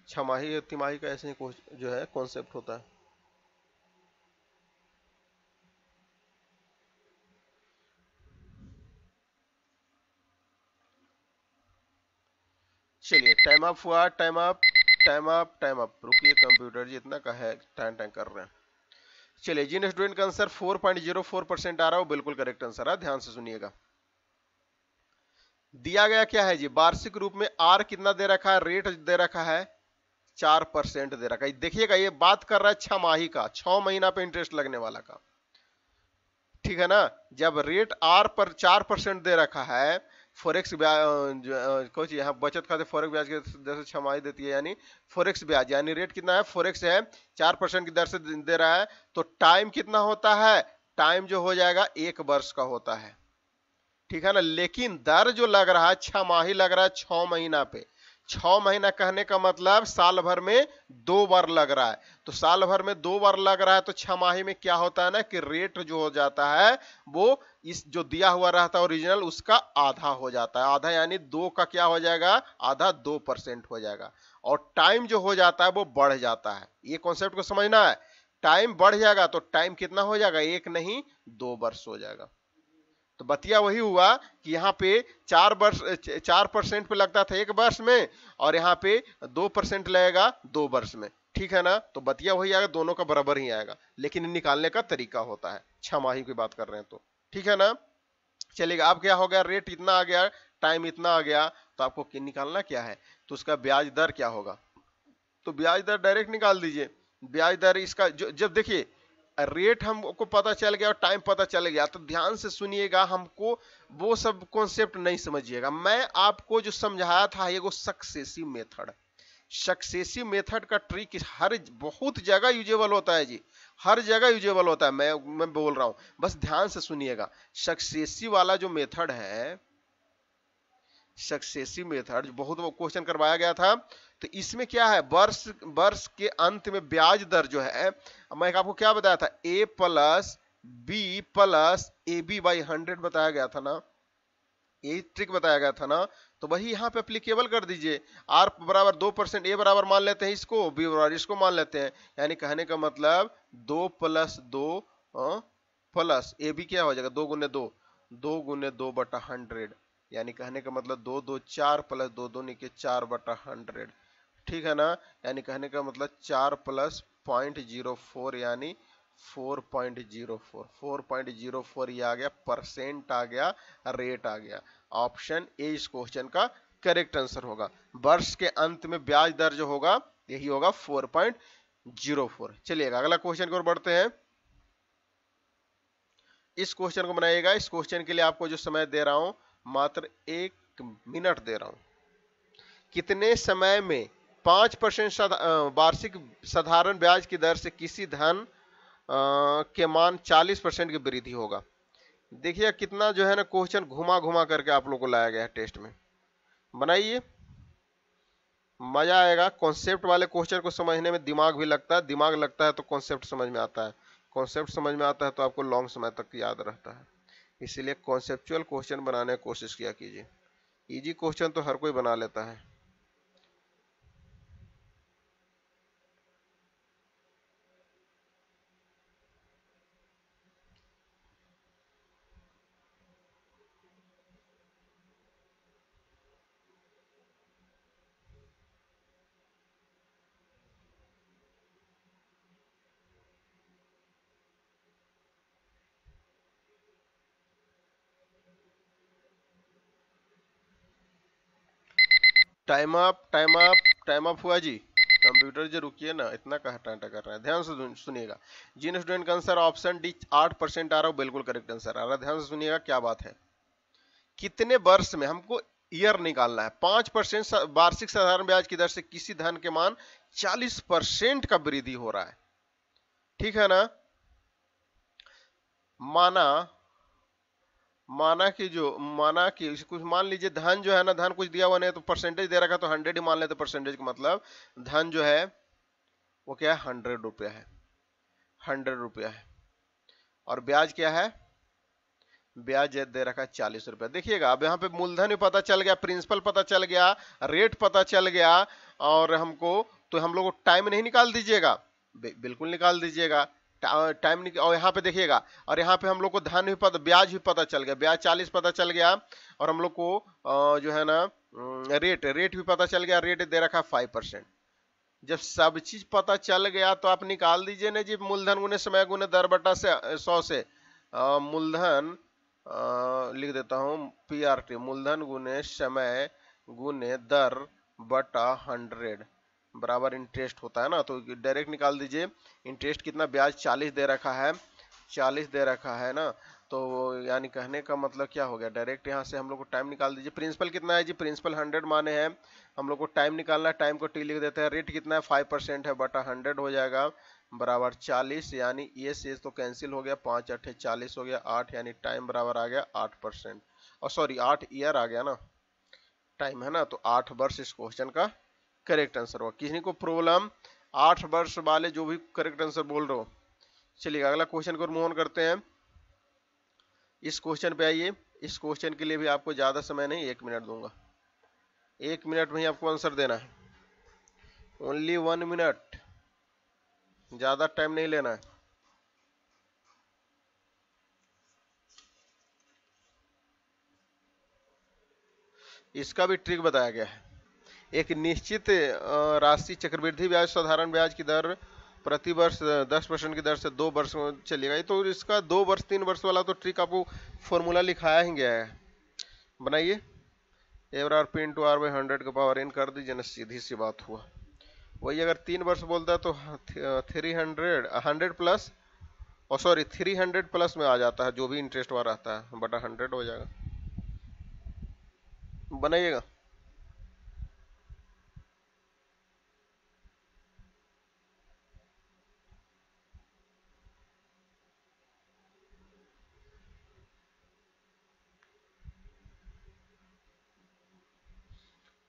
छमाही तिमाही का ऐसे ही जो है कॉन्सेप्ट होता है। चलिए टाइम अप हुआ, time up, time up, time up. रुकिए कंप्यूटर जी, इतना का है टाइम टाइम कर रहे हैं। चलिए जिन स्टूडेंट का आंसर 4.04% आ रहा है वो बिल्कुल करेक्ट आंसर है, ध्यान से सुनिएगा। दिया गया क्या है जी, वार्षिक रूप में आर कितना दे रखा है, रेट दे रखा है 4% दे रखा है। देखिएगा ये बात कर रहा है छमाही का, 6 महीना पे इंटरेस्ट लगने वाला का। ठीक है ना, जब रेट आर पर 4% दे रखा है, फॉरेक्स ब्याज कुछ यहाँ बचत खाते फॉरेक्स ब्याज के जैसे छमाही देती है, यानी फॉरेक्स ब्याज, यानी रेट कितना है, फॉरेक्स है 4% की दर से दे रहा है, तो टाइम कितना होता है, टाइम जो हो जाएगा 1 वर्ष का होता है। ठीक है ना, लेकिन दर जो लग रहा है छमाही लग रहा है 6 महीना पे। 6 महीना कहने का मतलब साल भर में 2 बार लग रहा है, तो साल भर में 2 बार लग रहा है, तो छमाही में क्या होता है ना कि रेट जो हो जाता है वो इस जो दिया हुआ रहता है ओरिजिनल उसका आधा हो जाता है। आधा यानी 2 का क्या हो जाएगा, आधा 2% हो जाएगा, और टाइम जो हो जाता है वो बढ़ जाता है। ये कॉन्सेप्ट को समझना है, टाइम बढ़ जाएगा तो टाइम कितना हो जाएगा, 1 नहीं 2 वर्ष हो जाएगा। तो बतिया वही हुआ कि यहाँ पे 4% पे लगता था 1 वर्ष में, और यहाँ पे 2% लगेगा 2 वर्ष में। ठीक है ना, तो बतिया वही आएगा, दोनों का बराबर ही आएगा, लेकिन निकालने का तरीका होता है। छमाही की बात कर रहे हैं तो ठीक है ना। चलिएगा, अब क्या हो गया, रेट इतना आ गया, टाइम इतना आ गया, तो आपको निकालना क्या है, तो उसका ब्याज दर क्या होगा, तो ब्याज दर डायरेक्ट निकाल दीजिए। ब्याज दर इसका जब देखिए रेट हमको पता चल गया और टाइम पता चल गया, तो ध्यान से सुनिएगा, हमको वो सब कॉन्सेप्ट नहीं समझिएगा। मैं आपको जो समझाया था ये वो सक्सेसिव मेथड, सक्सेसिव मेथड का ट्रिक हर बहुत जगह यूजेबल होता है जी, हर जगह यूजेबल होता है। मैं बोल रहा हूं, बस ध्यान से सुनिएगा। सक्सेसिव वाला जो मेथड है, सक्सेसिव मेथड जो बहुत क्वेश्चन करवाया गया था, तो इसमें क्या है, वर्ष वर्ष के अंत में ब्याज दर जो है, मैं आपको क्या बताया था, A + B + AB/100 बताया गया था ना। यही ट्रिक बताया गया था ना, तो वही यहाँ पे अप्लीकेबल कर दीजिए। आर बराबर 2%, ए बराबर मान लेते हैं इसको, बी बराबर इसको मान लेते हैं, यानी कहने का मतलब 2+2 प्लस ए बी क्या हो जाएगा, 2 गुने 2, 2 गुने 2/100, यानी कहने का मतलब 2 2 4 प्लस 2 2 4/100, ठीक है ना। यानी कहने का मतलब 4 प्लस 0.04 यानी 4.04, 4.04 ये आ गया, परसेंट आ गया, रेट आ गया। ऑप्शन ए इस क्वेश्चन का करेक्ट आंसर होगा। वर्ष के अंत में ब्याज दर जो होगा यही होगा 4.04। चलिएगा अगला क्वेश्चन की ओर बढ़ते हैं। इस क्वेश्चन को बनाइएगा। इस क्वेश्चन के लिए आपको जो समय दे रहा हूं मात्र 1 मिनट दे रहा हूं। कितने समय में 5% वार्षिक साधारण ब्याज की दर से किसी धन के मान 40% की वृद्धि होगा। देखिए कितना जो है ना क्वेश्चन घुमा घुमा करके आप लोग को लाया गया है टेस्ट में। बनाइए, मजा आएगा। कॉन्सेप्ट वाले क्वेश्चन को समझने में दिमाग भी लगता है, दिमाग लगता है तो कॉन्सेप्ट समझ में आता है, कॉन्सेप्ट समझ में आता है तो आपको लॉन्ग समय तक याद रहता है। इसीलिए कॉन्सेप्चुअल क्वेश्चन बनाने की कोशिश किया कीजिए। इजी क्वेश्चन तो हर कोई बना लेता है। Time up, time up, time up हुआ जी। कंप्यूटर जी रुकिए ना, इतना कहा टाटा कर रहा है। ध्यान से सुनिएगा। जिन स्टूडेंट का आंसर ऑप्शन डी 8% आ रहा है बिल्कुल करेक्ट आंसर आ रहा है। ध्यान से सुनिएगा क्या बात है। कितने वर्ष में, हमको ईयर निकालना है, 5% वार्षिक साधारण ब्याज की दर से किसी धन के मान 40% का वृद्धि हो रहा है, ठीक है ना। माना माना कि कुछ मान लीजिए धन जो है ना, धन कुछ दिया हुआ नहीं तो परसेंटेज दे रखा तो 100 ही मान लेते। परसेंटेज का मतलब धन जो है वो क्या है, 100 रुपया है, 100 रुपया है। और ब्याज क्या है, ब्याज दे रखा है 40 रुपया। देखिएगा अब यहाँ पे मूलधन भी पता चल गया, प्रिंसिपल पता चल गया, रेट पता चल गया, और हमको तो हम लोग को टाइम नहीं निकाल दीजिएगा, बिल्कुल निकाल दीजिएगा टाइम। और यहाँ पे देखिएगा, और यहाँ पे हम लोग को धन भी पता, ब्याज भी पता चल गया, ब्याज 40 पता चल गया, और हम लोग को जो है ना रेट भी पता चल गया, रेट दे रखा है 5%। जब सब चीज पता चल गया तो आप निकाल दीजिए ना जी, मूलधन गुने समय गुने दर बटा से 100 से मूलधन लिख देता हूं PRT, मूलधन गुने समय गुने दर बटा 100 बराबर इंटरेस्ट होता है ना, तो डायरेक्ट निकाल दीजिए। इंटरेस्ट कितना, ब्याज 40 दे रखा है, 40 दे रखा है ना, तो यानी कहने का मतलब क्या हो गया, डायरेक्ट यहाँ से हम लोग को टाइम निकाल दीजिए। प्रिंसिपल कितना है जी, प्रिंसिपल 100 माने हैं, हम लोग को टाइम निकालना है, टाइम को टी लिख देते हैं। रेट कितना है, 5% है, बटा 100 हो जाएगा बराबर 40, यानी ये से तो कैंसिल हो गया, 5 8 40 हो गया 8, यानी टाइम बराबर आ गया 8%, और सॉरी 8 ईयर आ गया ना, टाइम है ना, तो 8 वर्ष इस क्वेश्चन का करेक्ट आंसर होगा। किसी को प्रॉब्लम 8 वर्ष वाले जो भी करेक्ट आंसर बोल रहे हो। चलिए अगला क्वेश्चन को मूव ऑन करते हैं। इस क्वेश्चन पे आइए। इस क्वेश्चन के लिए भी आपको ज्यादा समय नहीं, 1 मिनट दूंगा, 1 मिनट में ही आपको आंसर देना है, ओनली 1 मिनट, ज्यादा टाइम नहीं लेना है। इसका भी ट्रिक बताया गया है। एक निश्चित राशि चक्रवृद्धि ब्याज साधारण ब्याज की दर प्रति वर्ष 10% की दर से 2 वर्ष में चलेगा। तो इसका 2 वर्ष 3 वर्ष वाला तो ट्रिक आपको फॉर्मूला लिखाया ही गया है। बनाइए, ए बराबर पी इंटू आर बाई 100 का पावर इन कर दीजिए ना, सीधी सी बात हुआ। वही अगर 3 वर्ष बोलता है तो 100 प्लस, और सॉरी 300 प्लस में आ जाता है, जो भी इंटरेस्ट वाला रहता है, बटा 100 हो जाएगा। बनाइएगा।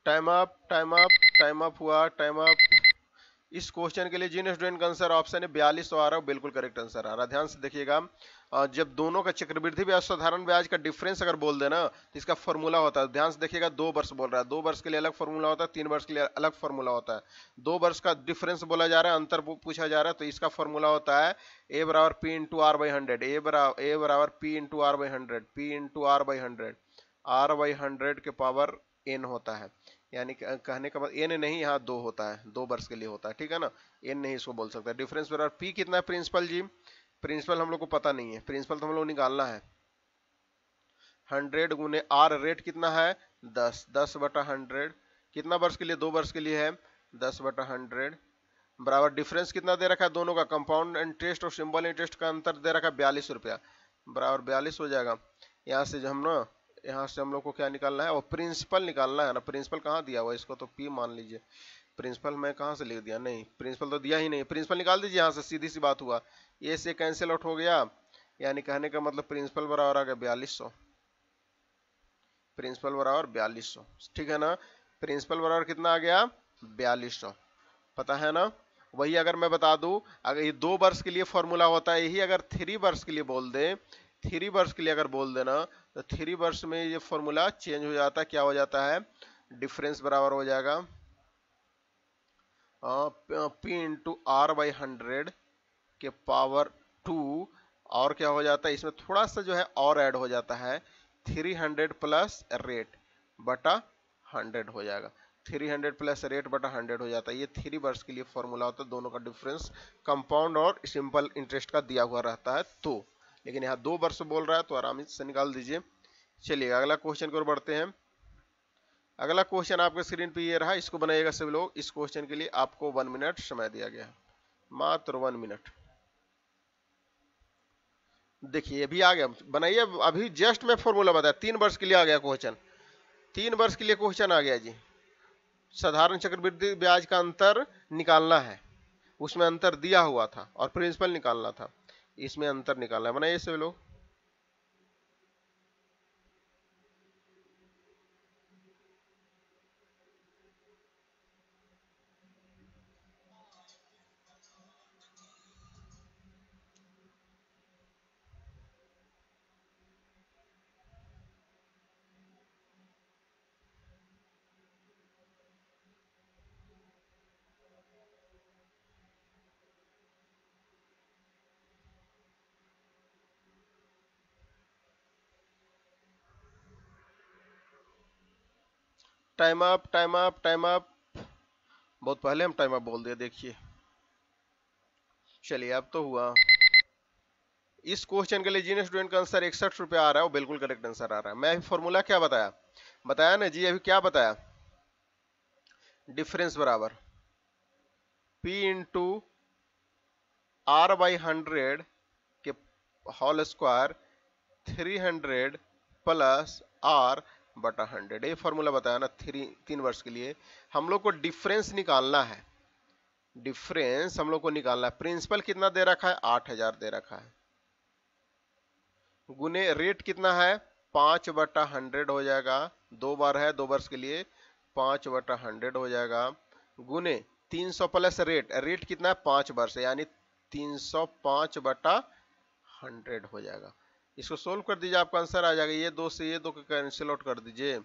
Time up, time up, time up हुआ, टाइम अप। इस क्वेश्चन के लिए जिन स्टूडेंट का आंसर ऑप्शन है 4200 आ रहा है, बिल्कुल करेक्ट आंसर आ रहा है। ध्यान से देखिएगा, जब दोनों का चक्रवृद्धि ब्याज साधारण ब्याज का डिफरेंस अगर बोल देना तो इसका फॉर्मूला होता है, ध्यान से देखिएगा 2 वर्ष बोल रहा है, 2 वर्ष के लिए अलग फॉर्मूला होता है, 3 वर्ष के लिए अलग फॉर्मूला होता है। 2 वर्ष का डिफरेंस बोला जा रहा है, अंतर पूछा जा रहा है, तो इसका फॉर्मूला होता है ए बराबर P into R by 100, A बराबर P into R by 100, P into R by 100, R by 100 के पावर एन होता है। यानी कहने का मतलब एन नहीं, यहाँ 2 होता है, 2 वर्ष के लिए होता है, ठीक है ना, एन नहीं इसको बोल सकता। डिफरेंस बराबर पी कितना है प्रिंसिपल जी, प्रिंसिपल हम लोग को पता नहीं है, प्रिंसिपल तो हम लोग निकालना है। 100 गुने आर, रेट कितना है 10, 10 बटा 100, कितना वर्ष के लिए, 2 वर्ष के लिए है, 10 बटा 100 बराबर डिफरेंस कितना दे रखा है दोनों का, कंपाउंड इंटरेस्ट और सिंबल इंटरेस्ट का अंतर दे रखा है 42 रुपया, बराबर 42 हो जाएगा। यहाँ से जो हम ना, यहाँ से हम लोग को क्या निकालना है, और प्रिंसिपल निकालना है ना, प्रिंसिपल कहाँ दिया हुआ, इसको तो पी मान लीजिए, प्रिंसिपल मैं कहाँ से लिख दिया, नहीं प्रिंसिपल तो दिया ही नहीं, प्रिंसिपल निकाल दीजिए यहाँ से, सीधी सी बात हुआ, ये से कैंसिल आउट हो गया, यानी कहने का मतलब प्रिंसिपल बराबर आ गया 4200, प्रिंसिपल बराबर 4200, ठीक है ना, प्रिंसिपल बराबर कितना आ गया 4200, पता है ना। वही अगर मैं बता दूं, अगर ये 2 वर्ष के लिए फॉर्मूला होता है, यही अगर 3 वर्ष के लिए बोल दे, 3 वर्ष के लिए अगर बोल देना तो 3 वर्ष में ये फॉर्मूला चेंज हो जाता है, क्या हो जाता है, डिफरेंस बराबर हो जाएगा पी इंटू आर बाई 100 के पावर 2, और क्या हो जाता है इसमें थोड़ा सा जो है और ऐड हो जाता है, 300 प्लस रेट बटा 100 हो जाएगा, 300 प्लस रेट बटा 100 हो जाता है। ये 3 वर्ष के लिए फॉर्मूला होता है, दोनों का डिफरेंस कंपाउंड और सिंपल इंटरेस्ट का दिया हुआ रहता है, तो लेकिन यहाँ 2 वर्ष बोल रहा है तो आराम से निकाल दीजिए। चलिए अगला क्वेश्चन की ओर बढ़ते हैं। अगला क्वेश्चन आपके स्क्रीन पे ये रहा, इसको बनाइएगा सभी लोग। इस क्वेश्चन के लिए आपको 1 मिनट समय दिया गया है, मात्र 1 मिनट। देखिए अभी आ गया, बनाइए, अभी जस्ट मैं फॉर्मूला बताया, 3 वर्ष के लिए आ गया क्वेश्चन, 3 वर्ष के लिए क्वेश्चन आ गया जी। साधारण चक्रवृद्धि ब्याज का अंतर निकालना है, उसमें अंतर दिया हुआ था और प्रिंसिपल निकालना था, इसमें अंतर निकालना है, बनाइए सभी लोग। Time up, time up, time up, बहुत पहले हम टाइम अप बोल दिया, देखिए। चलिए अब तो हुआ। इस क्वेश्चन के लिए जिन स्टूडेंट का आंसर 61 रुपया आ रहा है वो बिल्कुल करेक्ट आंसर आ रहा है। मैं अभी फॉर्मूला क्या बताया, बताया ना जी, अभी क्या बताया, डिफरेंस बराबर P इंटू आर बाई 100 के होल स्क्वायर 300 प्लस आर बटा 100, ये फॉर्मूला बताया ना, 3 वर्ष के लिए हम लोग को डिफरेंस निकालना है, डिफरेंस हम लोग को निकालना है। प्रिंसिपल कितना दे रखा है 8000 दे रखा है, गुने रेट कितना है 5/100 हो जाएगा, 2 बार है 2 वर्ष के लिए, 5/100 हो जाएगा, गुने 300 प्लस रेट, रेट कितना है 5 वर्ष यानी 305/100 हो जाएगा। इसको सोल्व कर दीजिए, आपका आंसर आ जाएगा, ये 2 से ये 2 को कैंसिल आउट कर दीजिए,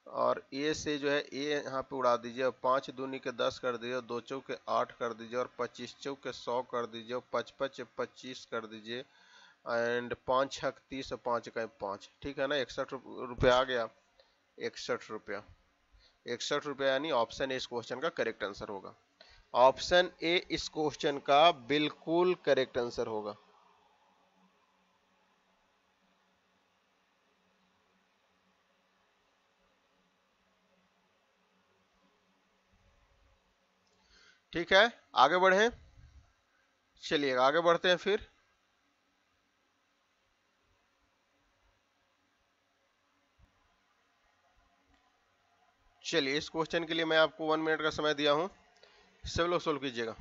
और ए से जो है ए यहाँ पे उड़ा दीजिए, और 5 दूनी के 10 कर दीजिए, और 2 चौके 8 कर दीजिए, और 25 चौके 100 कर दीजिए, और 55 25 कर दीजिए, एंड 5 छक 30 और 5 का 5, ठीक है ना, 61 रुपया आ गया, 61 रुपया, 61 रुपया, यानी ऑप्शन ए इस क्वेश्चन का करेक्ट आंसर होगा, ऑप्शन ए इस क्वेश्चन का बिल्कुल करेक्ट आंसर होगा। ठीक है आगे बढ़े, चलिए आगे बढ़ते हैं फिर। चलिए इस क्वेश्चन के लिए मैं आपको 1 मिनट का समय दिया हूं, सब लोग सोल्व कीजिएगा।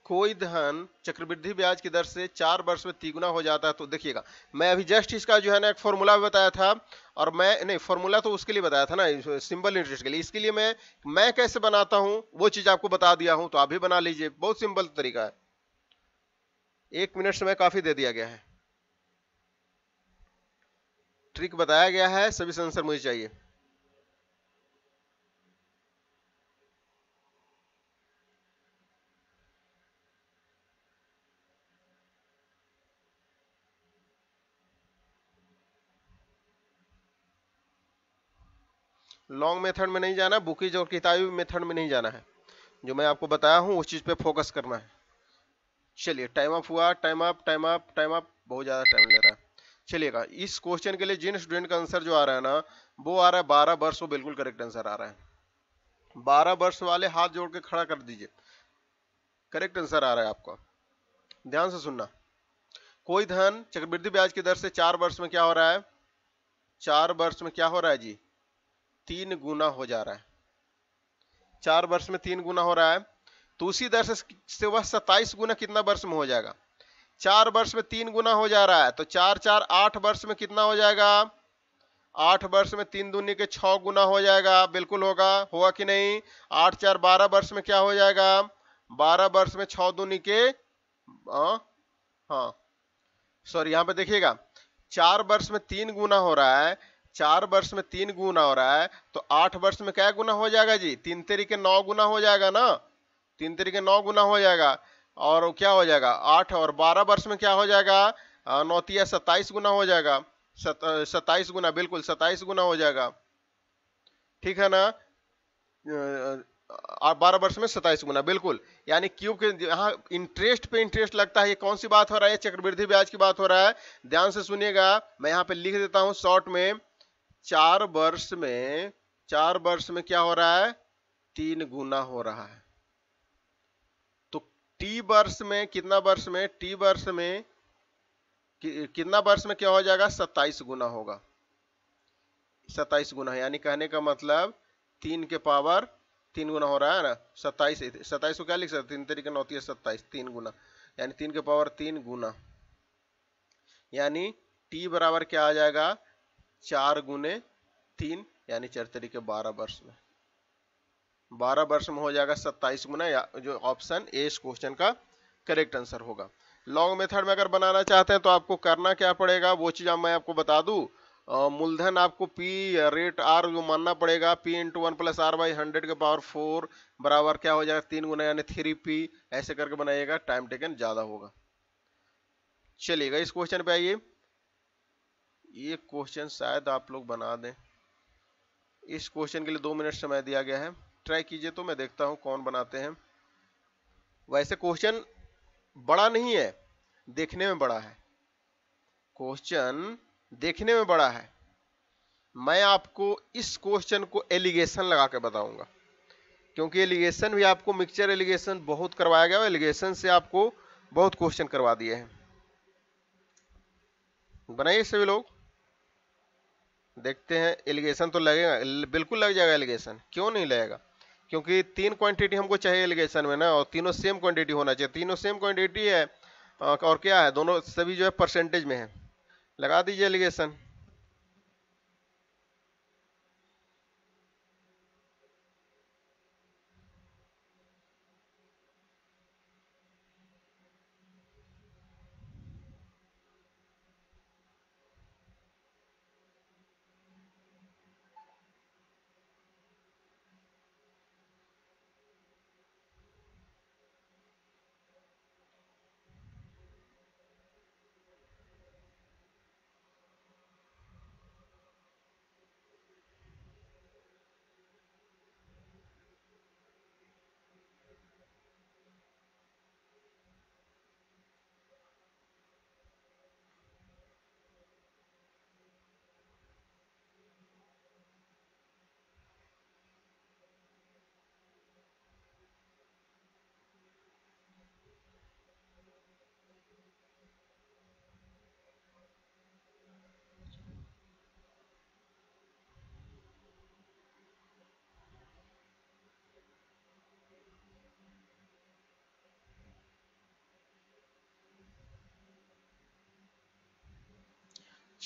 कोई धन चक्रवृद्धि ब्याज की दर से 4 वर्ष में तिगुना हो जाता है। तो देखिएगा, मैं अभी जस्ट इसका जो है ना एक फॉर्मूला बताया था, और मैं नहीं, फॉर्मूला तो उसके लिए बताया था ना, सिंपल इंटरेस्ट के लिए। इसके लिए मैं कैसे बनाता हूं वो चीज आपको बता दिया हूं, तो आप भी बना लीजिए, बहुत सिंपल तरीका है। 1 मिनट समय काफी दे दिया गया है, ट्रिक बताया गया है, सभी से आंसर मुझे चाहिए। लॉन्ग मेथड में नहीं जाना, बुकीज और किताबी मेथड में नहीं जाना है, जो मैं आपको बताया हूं उस चीज पे फोकस करना है। चलिए, टाइम अप हुआ, time up, time up, time up, बहुत ज्यादा टाइम ले रहा है। चलिएगा, इस क्वेश्चन के लिए जिन स्टूडेंट का आंसर जो आ रहा है ना, वो आ रहा है 12 वर्ष, वो बिल्कुल करेक्ट आंसर आ रहा है। 12 वर्ष वाले हाथ जोड़ के खड़ा कर दीजिए, करेक्ट आंसर आ रहा है आपका। ध्यान से सुनना, कोई धन चक्रवृद्धि ब्याज की दर से 4 वर्ष में क्या हो रहा है, 4 वर्ष में क्या हो रहा है जी, 3 गुना हो जा रहा है। 4 वर्ष में 3 गुना हो रहा है, तो उसी दर से वह 27 गुना कितना वर्ष में हो जाएगा। 4 वर्ष में 3 गुना हो जा रहा है, तो 4 4 8 वर्ष में कितना हो जाएगा, 8 वर्ष में 3 दूनी के 6 गुना हो जाएगा, बिल्कुल होगा, होगा कि नहीं। 8 4 12 वर्ष में क्या हो जाएगा, 12 वर्ष में 6 दूनी के हाँ सॉरी, यहाँ पे देखिएगा, 4 वर्ष में 3 गुना हो रहा है, 4 वर्ष में 3 गुना हो रहा है, तो 8 वर्ष में क्या गुना हो जाएगा जी, 3 3 9 गुना हो जाएगा ना, 3 3 9 गुना हो जाएगा। और क्या हो जाएगा, 8 और 12 वर्ष में क्या हो जाएगा, 9 3 27 गुना हो जाएगा, 27 गुना, बिल्कुल 27 गुना हो जाएगा, ठीक है ना। 12 वर्ष में 27 गुना, बिल्कुल। यानी क्योंकि यहाँ इंटरेस्ट पे इंटरेस्ट लगता है, ये कौन सी बात हो रहा है, चक्रवृद्धि ब्याज की बात हो रहा है। ध्यान से सुनिएगा, मैं यहाँ पे लिख देता हूं शॉर्ट में, 4 वर्ष में क्या हो रहा है, 3 गुना हो रहा है। तो टी वर्ष में कितना वर्ष में, टी वर्ष में कितना वर्ष में क्या हो जाएगा, 27 गुना होगा, 27 गुना। यानी कहने का मतलब 3 के पावर 3 गुना हो रहा है ना, 27, 27 को क्या लिख सकते, 3 3 9 27, 3 गुना, यानी 3 के पावर 3 गुना, यानी टी बराबर क्या आ जाएगा, 4 गुने 3, यानी 4 3 के 12 वर्ष में, 12 वर्ष में हो जाएगा 27 गुना, जो ऑप्शन ए इस क्वेश्चन का करेक्ट आंसर होगा। लॉन्ग मेथड में अगर बनाना चाहते हैं तो आपको करना क्या पड़ेगा, वो चीज मैं आपको बता दूं। मूलधन आपको पी रेट आर जो मानना पड़ेगा, पी इंटू 1 + r/100 के पावर 4 बराबर क्या हो जाएगा, 3 गुना, यानी 3p, ऐसे करके बनाइएगा, टाइम टेकन ज्यादा होगा। चलिएगा, इस क्वेश्चन पे आइए, ये क्वेश्चन शायद आप लोग बना दें। इस क्वेश्चन के लिए 2 मिनट समय दिया गया है, ट्राई कीजिए, तो मैं देखता हूं कौन बनाते हैं। वैसे क्वेश्चन बड़ा नहीं है, देखने में बड़ा है, क्वेश्चन देखने में बड़ा है। मैं आपको इस क्वेश्चन को एलिगेशन लगा के बताऊंगा, क्योंकि एलिगेशन भी आपको मिक्सचर एलिगेशन बहुत करवाया गया, एलिगेशन से आपको बहुत क्वेश्चन करवा दिए हैं। बनाइए सभी लोग, देखते हैं। एलिगेशन तो लगेगा, बिल्कुल लग जाएगा एलिगेशन, क्यों नहीं लगेगा, क्योंकि 3 क्वांटिटी हमको चाहिए एलिगेशन में ना, और तीनों सेम क्वांटिटी होना चाहिए, तीनों सेम क्वांटिटी है, और क्या है, दोनों सभी जो है परसेंटेज में है। लगा दीजिए एलिगेशन।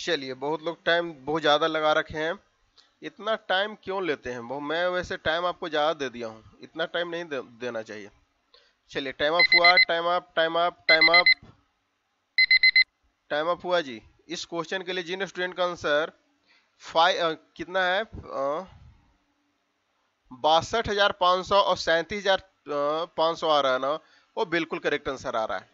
चलिए, बहुत लोग टाइम बहुत ज़्यादा लगा रखे हैं। इतना टाइम क्यों लेते हैं? मैं वैसे टाइम आपको ज़्यादा दे दिया हूँ, इतना टाइम नहीं देना चाहिए। चलिए, टाइम अप हुआ, time up, time up, time up, time up हुआ जी। इस क्वेश्चन के लिए जिन स्टूडेंट का आंसर कितना है, 62,500 और 37,500 आ रहा है ना, वो बिल्कुल करेक्ट आंसर आ रहा है।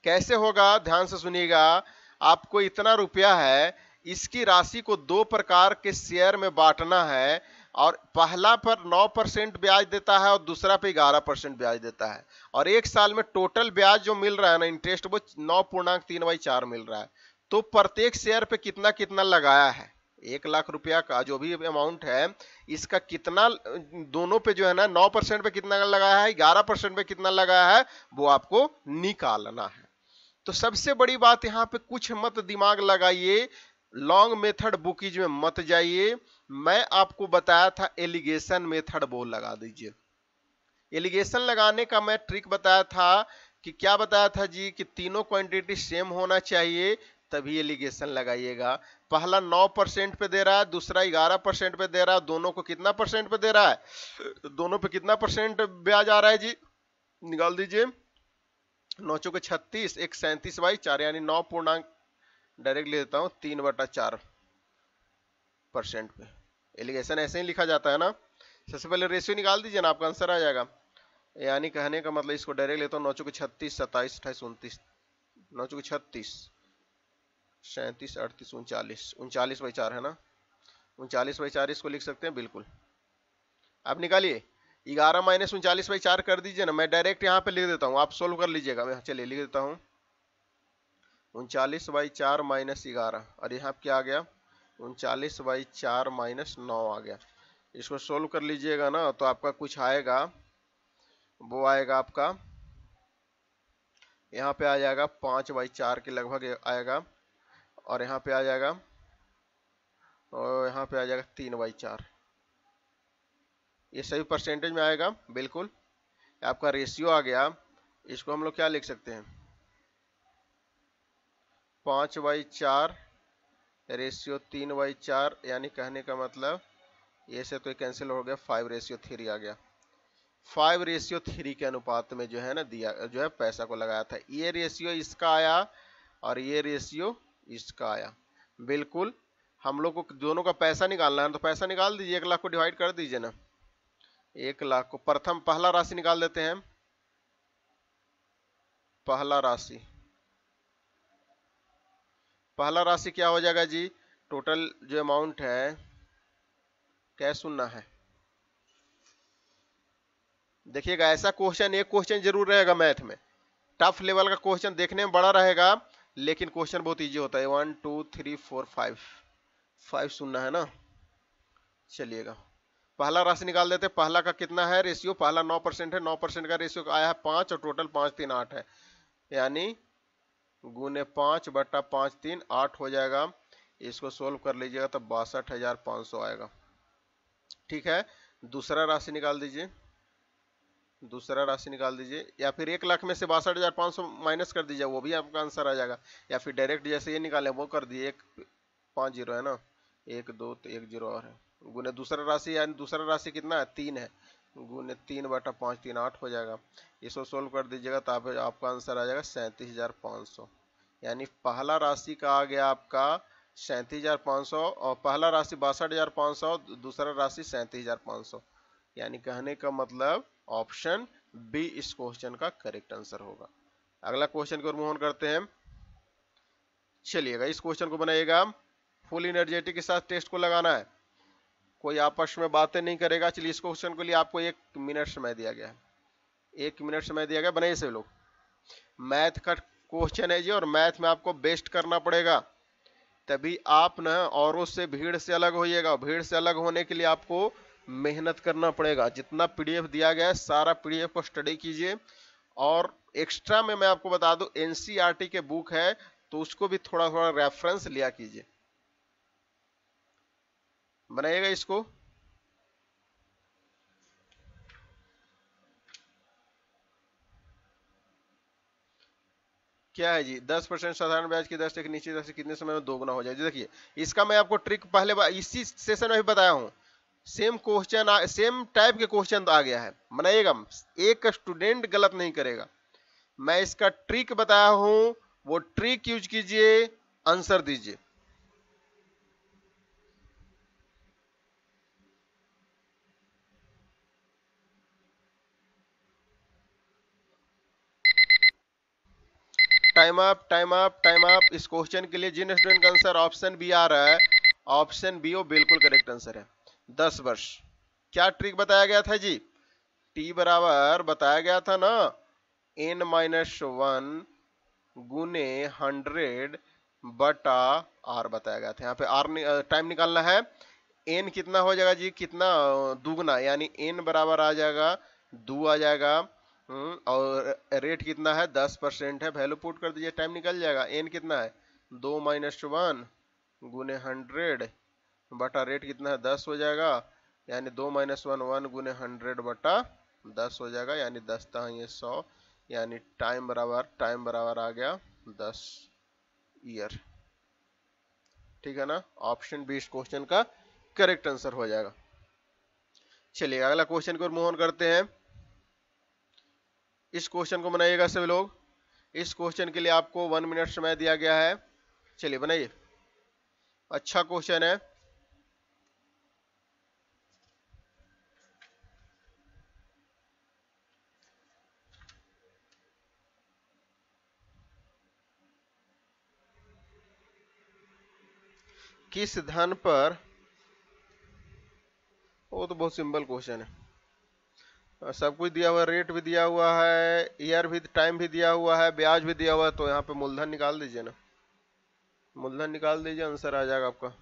कैसे होगा, ध्यान से सुनिएगा। आपको इतना रुपया है, इसकी राशि को दो प्रकार के शेयर में बांटना है, और पहला पर 9% ब्याज देता है और दूसरा पे 11% ब्याज देता है, और एक साल में टोटल ब्याज जो मिल रहा है ना, इंटरेस्ट, वो 9.3/4 मिल रहा है। तो प्रत्येक शेयर पे कितना कितना लगाया है, 1 लाख रुपया का जो भी अमाउंट है, इसका कितना दोनों पे जो है ना, 9% पे कितना लगाया है, 11% पे कितना लगाया है, वो आपको निकालना है। तो सबसे बड़ी बात, यहां पे कुछ मत दिमाग लगाइए, लॉन्ग मेथड बुकीज में मत जाइए। मैं आपको बताया था एलिगेशन मेथड, वो लगा दीजिए। एलिगेशन लगाने का मैं ट्रिक बताया था कि क्या बताया था जी, कि तीनों क्वांटिटी सेम होना चाहिए, तभी एलिगेशन लगाइएगा। पहला 9% पे दे रहा है, दूसरा 11% पे दे रहा है, दोनों को कितना परसेंट पे दे रहा है, दोनों पे कितना परसेंट ब्याज आ रहा है जी, निकाल दीजिए। 9×36, एक 37/4, यानी 9 पूर्णांक, डायरेक्ट ले देता हूं 3/4% पे। एलिगेशन ऐसे ही लिखा जाता है ना। सबसे पहले रेशियो निकाल दीजिए ना, आपका आंसर आ जाएगा। यानी कहने का मतलब, इसको डायरेक्ट लेता हूँ, 9×36, 27, 28, 29, 9×36, 37, 38, 39, 39/4 है ना, 39/4 इसको लिख सकते हैं बिल्कुल। आप निकालिए, 11 माइनस 39/4 कर दीजिए ना, मैं डायरेक्ट यहाँ पे लिख देता हूँ, आप सोल्व कर लीजिएगा। मैं चलिए लिख देता हूँ, 39/4 माइनस 11, और यहाँ क्या आ गया, 39/4 माइनस 9 आ गया। इसको सोल्व कर लीजिएगा ना, तो आपका कुछ आएगा, वो आएगा आपका, यहाँ पे आ जाएगा 5/4 के लगभग आएगा, और यहाँ पे आ जाएगा, और यहाँ पे आ जाएगा 3/4। ये सभी परसेंटेज में आएगा बिल्कुल। आपका रेशियो आ गया, इसको हम लोग क्या लिख सकते हैं, 5/4 रेशियो 3/4, यानी कहने का मतलब, ये से तो कैंसिल हो गया, 5:3 आ गया। 5:3 के अनुपात में जो है ना दिया, जो है पैसा को लगाया था। ये रेशियो इसका आया और ये रेशियो इसका आया। बिल्कुल, हम लोग को दोनों का पैसा निकालना है, तो पैसा निकाल दीजिए, 1 लाख को डिवाइड कर दीजिए ना। 1 लाख को प्रथम पहला राशि निकाल देते हैं, पहला राशि, पहला राशि क्या हो जाएगा जी, टोटल जो अमाउंट है, क्या सुनना है, देखिएगा ऐसा क्वेश्चन, एक क्वेश्चन जरूर रहेगा मैथ में, टफ लेवल का क्वेश्चन देखने में बड़ा रहेगा, लेकिन क्वेश्चन बहुत इजी होता है। 1 2 3 4 5 सुनना है ना। चलिएगा, पहला राशि निकाल देते, पहला का कितना है रेशियो, पहला 9% है, 9% का रेशियो आया है 5, और टोटल 5 3 8 है, यानी गुने 5/5 3 8 हो जाएगा। इसको सोल्व कर लीजिएगा तो 62,500 आएगा। ठीक है, दूसरा राशि निकाल दीजिए, दूसरा राशि निकाल दीजिए, या फिर 1 लाख में से 62,500 माइनस कर दीजिए, वो भी आपका आंसर आ जाएगा, या फिर डायरेक्ट जैसे ये निकाले वो कर दिए, 5 जीरो है ना, 1 2 तो 1 जीरो और है, गुने दूसरा राशि, यानी दूसरा राशि कितना है, 3 है, गुने 3/5 3 8 हो जाएगा। इसको सोल्व कर दीजिएगा तो आपका आंसर आ जाएगा 37,500। यानी पहला राशि का आ गया आपका 37,500, और पहला राशि 62,500, दूसरा राशि 37,500, यानी कहने का मतलब ऑप्शन बी इस क्वेश्चन का करेक्ट आंसर होगा। अगला क्वेश्चन को मूव ऑन करते हैं। चलिएगा, इस क्वेश्चन को बनाइएगा, फुल एनर्जेटिक के साथ टेस्ट को लगाना है, कोई आपस में बातें नहीं करेगा। चलिए, इस क्वेश्चन के लिए आपको 1 मिनट समय दिया गया है, 1 मिनट समय दिया गया, बनाइए से लोग। मैथ का क्वेश्चन है जी, और मैथ में आपको बेस्ट करना पड़ेगा, तभी आप ना औरों से, भीड़ से अलग होइएगा। भीड़ से अलग होने के लिए आपको मेहनत करना पड़ेगा। जितना पीडीएफ दिया गया है, सारा पीडीएफ को स्टडी कीजिए, और एक्स्ट्रा में मैं आपको बता दूं, एनसीईआरटी के बुक है, तो उसको भी थोड़ा थोड़ा रेफरेंस लिया कीजिए। बनाइएगा इसको। क्या है जी, 10% साधारण ब्याज की दर से एक निश्चित दर से कितने समय में दोगुना हो जाए। देखिए इसका मैं आपको ट्रिक पहले इसी सेशन में भी बताया हूँ। सेम क्वेश्चन, सेम टाइप के क्वेश्चन तो आ गया है, बनाइएगा, एक स्टूडेंट गलत नहीं करेगा। मैं इसका ट्रिक बताया हूं, वो ट्रिक यूज कीजिए, आंसर दीजिए। Time up, time up, time up. इस क्वेश्चन के लिए जिन स्टूडेंट का आंसर ऑप्शन बी आ रहा है, ऑप्शन बी वो बिल्कुल करेक्ट आंसर है, 10 वर्ष। क्या ट्रिक बताया गया था जी, टी बराबर बताया गया था ना, n-1 गुने 100 बटा आर बताया गया था। यहाँ पे आर टाइम निकालना है। एन कितना हो जाएगा जी, कितना दुगना, यानी एन बराबर आ जाएगा 2 आ जाएगा। और रेट कितना है, 10% है, वैल्यू पुट कर दीजिए, टाइम निकल जाएगा। एन कितना है, 2-1 गुने 100 बटा रेट कितना है, 10 हो जाएगा, यानी 2-1 1 गुने 100 बटा 10 हो जाएगा, यानी 10 था ये 100, यानी टाइम बराबर आ गया 10 ईयर। ठीक है ना, ऑप्शन बी इस क्वेश्चन का करेक्ट आंसर हो जाएगा। चलिए अगला क्वेश्चन को मूव ऑन करते हैं। इस क्वेश्चन को बनाइएगा सभी लोग। इस क्वेश्चन के लिए आपको 1 मिनट समय दिया गया है। चलिए बनाइए, अच्छा क्वेश्चन है। किस धन पर, वो तो बहुत सिंपल क्वेश्चन है, सब कुछ दिया हुआ है, रेट भी दिया हुआ है, ईयर भी, टाइम भी दिया हुआ है, ब्याज भी दिया हुआ है, तो यहाँ पे मूलधन निकाल दीजिए ना, मूलधन निकाल दीजिए, आंसर आ जाएगा आपका।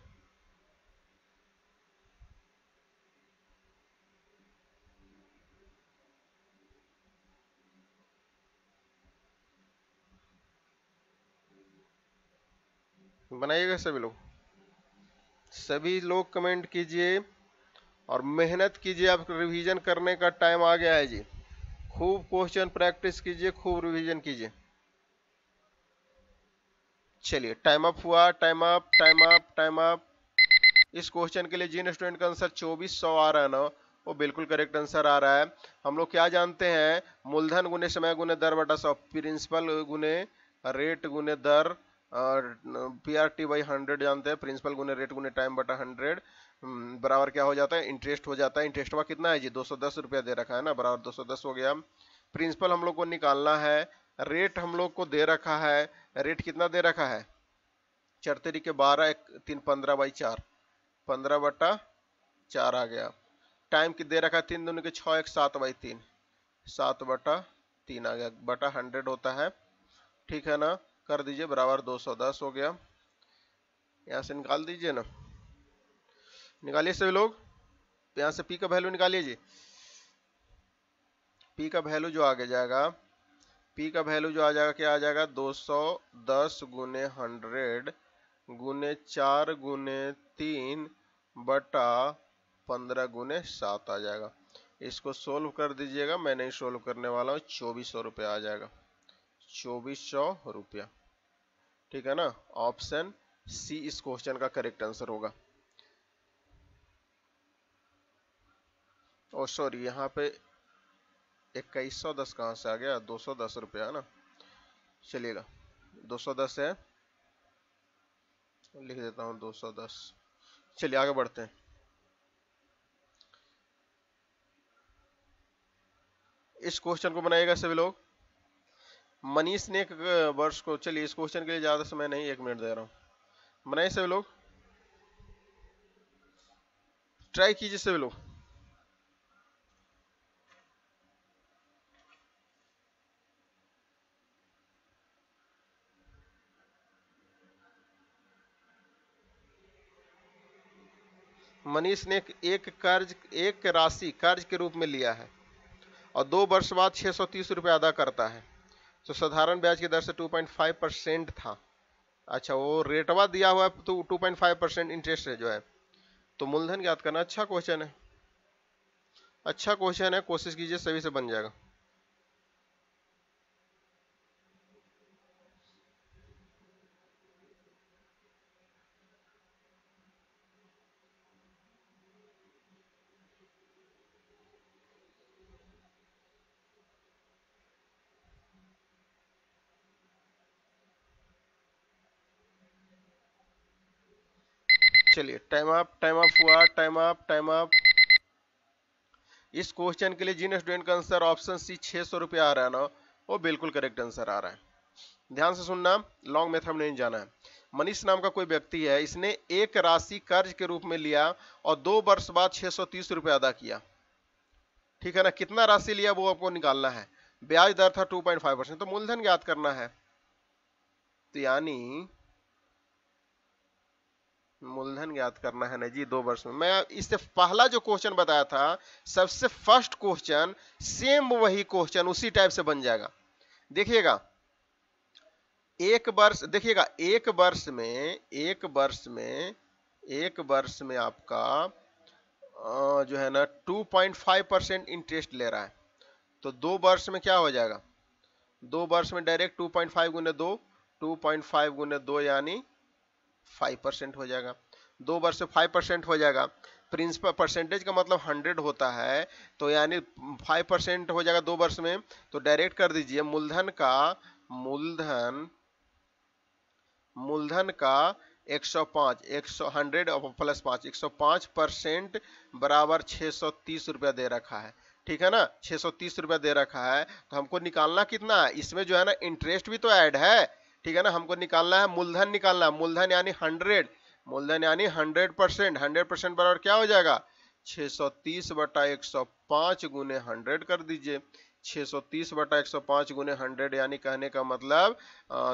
बनाइएगा सभी लोग कमेंट कीजिए और मेहनत कीजिए। आप रिवीजन करने का टाइम आ गया है जी, खूब क्वेश्चन प्रैक्टिस कीजिए, खूब रिवीजन कीजिए। चलिए टाइम अप हुआ, time up, time up, time up. इस क्वेश्चन के लिए जिन स्टूडेंट का आंसर 2400 आ रहा है ना, वो बिल्कुल करेक्ट आंसर आ रहा है। हम लोग क्या जानते हैं, मूलधन गुने समय गुने दर बटा 100, प्रिंसिपल गुने रेट गुने दर, और PRT बाई 100 जानते हैं, प्रिंसिपल गुने रेट गुने टाइम बटा 100 बराबर क्या हो जाता है, इंटरेस्ट हो जाता है। इंटरेस्ट हुआ कितना है जी, 210 रुपया दे रखा है ना, बराबर 210 हो गया। प्रिंसिपल हम लोग को निकालना है, रेट हम लोग को दे रखा है, रेट कितना दे रखा है, 4 तरीके 12 1 3 15 बाई 4, 15 बटा 4 आ गया। टाइम की दे रखा है 3 दूनी के 6 1 7 बाई 3, 7 बटा 3 आ गया, बटा 100 होता है। ठीक है ना, कर दीजिए, बराबर 210 हो गया। यहाँ से निकाल दीजिए ना, निकालिए सभी लोग, यहाँ से पी का वैल्यू निकालिए जी। पी का वैल्यू जो आगे जाएगा, पी का वैल्यू जो आ जाएगा, क्या आ जाएगा, 210 गुने 100 गुने 4 गुने 3 बटा 15 गुने 7 आ जाएगा। इसको सोल्व कर दीजिएगा, मैं नहीं सोल्व करने वाला हूँ, 2400 रुपया आ जाएगा, 2400 रुपया। ठीक है ना, ऑप्शन सी इस क्वेश्चन का करेक्ट आंसर होगा। ओ सॉरी, यहाँ पे 2110 कहाँ से आ गया, 210 रुपया है ना। चलिएगा 210 है, लिख देता हूँ 210। चलिए आगे बढ़ते हैं। इस क्वेश्चन को बनाइएगा सभी लोग। मनीष ने एक वर्ष को, चलिए इस क्वेश्चन के लिए ज्यादा समय नहीं, 1 मिनट दे रहा हूँ, बनाइए सभी लोग, ट्राई कीजिए सभी लोग। मनीष ने एक राशि कर्ज के रूप में लिया है और 2 वर्ष बाद 630 रुपये अदा करता है, तो साधारण ब्याज की दर से 2.5% था। अच्छा, वो रेटवा दिया हुआ है तो 2.5% इंटरेस्ट है जो है, तो मूलधन ज्ञात करना। अच्छा क्वेश्चन है, अच्छा क्वेश्चन है, कोशिश कीजिए, सभी से बन जाएगा। चलिए टाइम अप हुआ, टाइम अप। इस क्वेश्चन के लिए जिन स्टूडेंट का आंसर ऑप्शन सी 600 रुपये आ रहा है ना, वो बिल्कुल करेक्ट आंसर आ रहा है। ध्यान से सुनना, लॉन्ग मेथड में नहीं जाना है। मनीष नाम का कोई व्यक्ति है, इसने एक राशि कर्ज के रूप में लिया और 2 वर्ष बाद 630 रुपये अदा किया। ठीक है ना, कितना राशि लिया वो आपको निकालना है। ब्याज दर था 2.5%, तो मूलधन ज्ञात करना है। तो यानी मूलधन ज्ञात करना है ना जी 2 वर्ष में। मैं इससे पहला जो क्वेश्चन बताया था, सबसे फर्स्ट क्वेश्चन, सेम वही क्वेश्चन उसी टाइप से बन जाएगा। देखिएगा, एक वर्ष में आपका जो है ना 2.5% इंटरेस्ट ले रहा है। तो 2 वर्ष में क्या हो जाएगा, 2 वर्ष में डायरेक्ट 2.5 गुने 2, 2.5 गुने 2 यानी 5% हो जाएगा। 2 वर्ष में 5% हो जाएगा। प्रिंसिपल परसेंटेज का मतलब 100 होता है, तो यानी 5% हो जाएगा 2 वर्ष में। तो डायरेक्ट कर दीजिए, मूलधन का 105, 100 प्लस 5, 105% बराबर 630 रुपया दे रखा है। ठीक है ना, 630 रुपया दे रखा है। तो हमको निकालना कितना है, इसमें जो है ना इंटरेस्ट भी तो ऐड है। ठीक है ना, हमको निकालना है मूलधन, निकालना है मूलधन यानी 100, मूलधन यानी 100%। 100% बराबर क्या हो जाएगा, 630 बटा 105 गुने 100 कर दीजिए। 630 बटा 105 गुने 100 यानी कहने का मतलब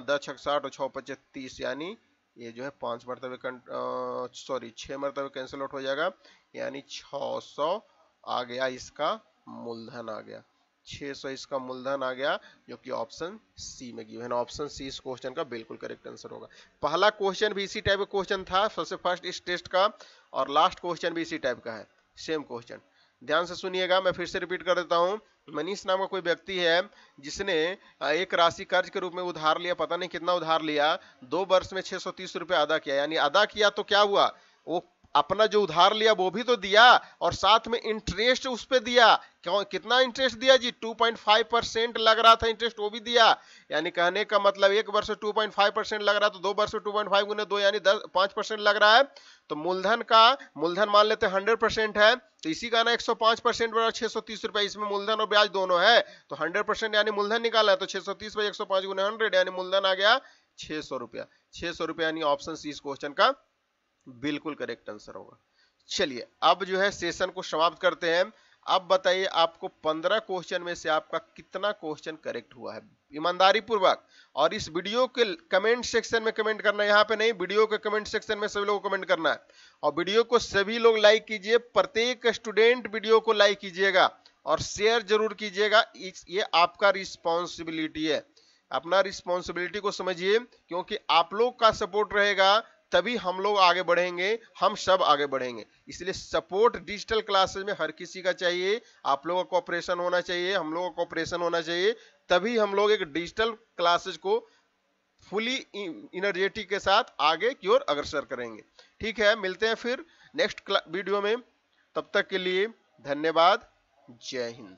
10 छक 60 और 6 पचे 30, यानी ये जो है 5 मरतबे 6 मरतबे कैंसिल आउट हो जाएगा, यानी 600 आ गया, इसका मूलधन आ गया। 600 इसका मूलधन आ गया, जो कि ऑप्शन सी में गिवन है। ऑप्शन सी इस क्वेश्चन का बिल्कुल करेक्ट आंसर होगा। पहला क्वेश्चन भी इसी टाइप का क्वेश्चन था, सबसे फर्स्ट इस टेस्ट का, और लास्ट क्वेश्चन भी इसी टाइप का है, सेम क्वेश्चन। ध्यान से सुनिएगा, मैं फिर से रिपीट कर देता हूं। मनीष नाम का कोई व्यक्ति है, जिसने एक राशि कर्ज के रूप में उधार लिया, पता नहीं कितना उधार लिया, 2 वर्ष में 630 रुपए अदा किया। यानी अदा किया तो क्या हुआ, वो अपना जो उधार लिया वो भी तो दिया, और साथ में इंटरेस्ट उस पे दिया। कितना इंटरेस्ट दिया जी, 2.5% लग रहा था इंटरेस्ट, वो भी दिया। यानी कहने का मतलब 1 वर्ष में 2.5% लग रहा है, तो 2 वर्ष में 2.5 गुने 2 यानी 5% लग रहा है। तो मूलधन मान लेते 100% है, तो इसी का ना 105% बराबर 630 रुपए, इसमें मूलधन और ब्याज दोनों है। तो 100% यानी मूलधन निकाला है, तो 630 बाई 105 गुने 100 यानी मूलधन आ गया 600 रुपया। 600 रुपया यानी ऑप्शन सी इस क्वेश्चन का बिल्कुल करेक्ट आंसर होगा। चलिए अब जो है सेशन को समाप्त करते हैं। अब बताइए आपको 15 क्वेश्चन में से आपका कितना क्वेश्चन करेक्ट हुआ है, ईमानदारी पूर्वक। और इस वीडियो के कमेंट सेक्शन में कमेंट करना है, यहाँ पे नहीं, वीडियो के कमेंट सेक्शन में सभी लोगों को कमेंट करना है। और वीडियो को सभी लोग लाइक कीजिए, प्रत्येक स्टूडेंट वीडियो को लाइक कीजिएगा और शेयर जरूर कीजिएगा। ये आपका रिस्पॉन्सिबिलिटी है, अपना रिस्पॉन्सिबिलिटी को समझिए, क्योंकि आप लोग का सपोर्ट रहेगा तभी हम लोग आगे बढ़ेंगे, हम सब आगे बढ़ेंगे। इसलिए सपोर्ट डिजिटल क्लासेस में हर किसी का चाहिए। आप लोगों का कोऑपरेशन होना चाहिए, हम लोगों का कोऑपरेशन होना चाहिए, तभी हम लोग एक डिजिटल क्लासेस को फुली एनर्जेटिक के साथ आगे की ओर अग्रसर करेंगे। ठीक है, मिलते हैं फिर नेक्स्ट वीडियो में। तब तक के लिए धन्यवाद, जय हिंद।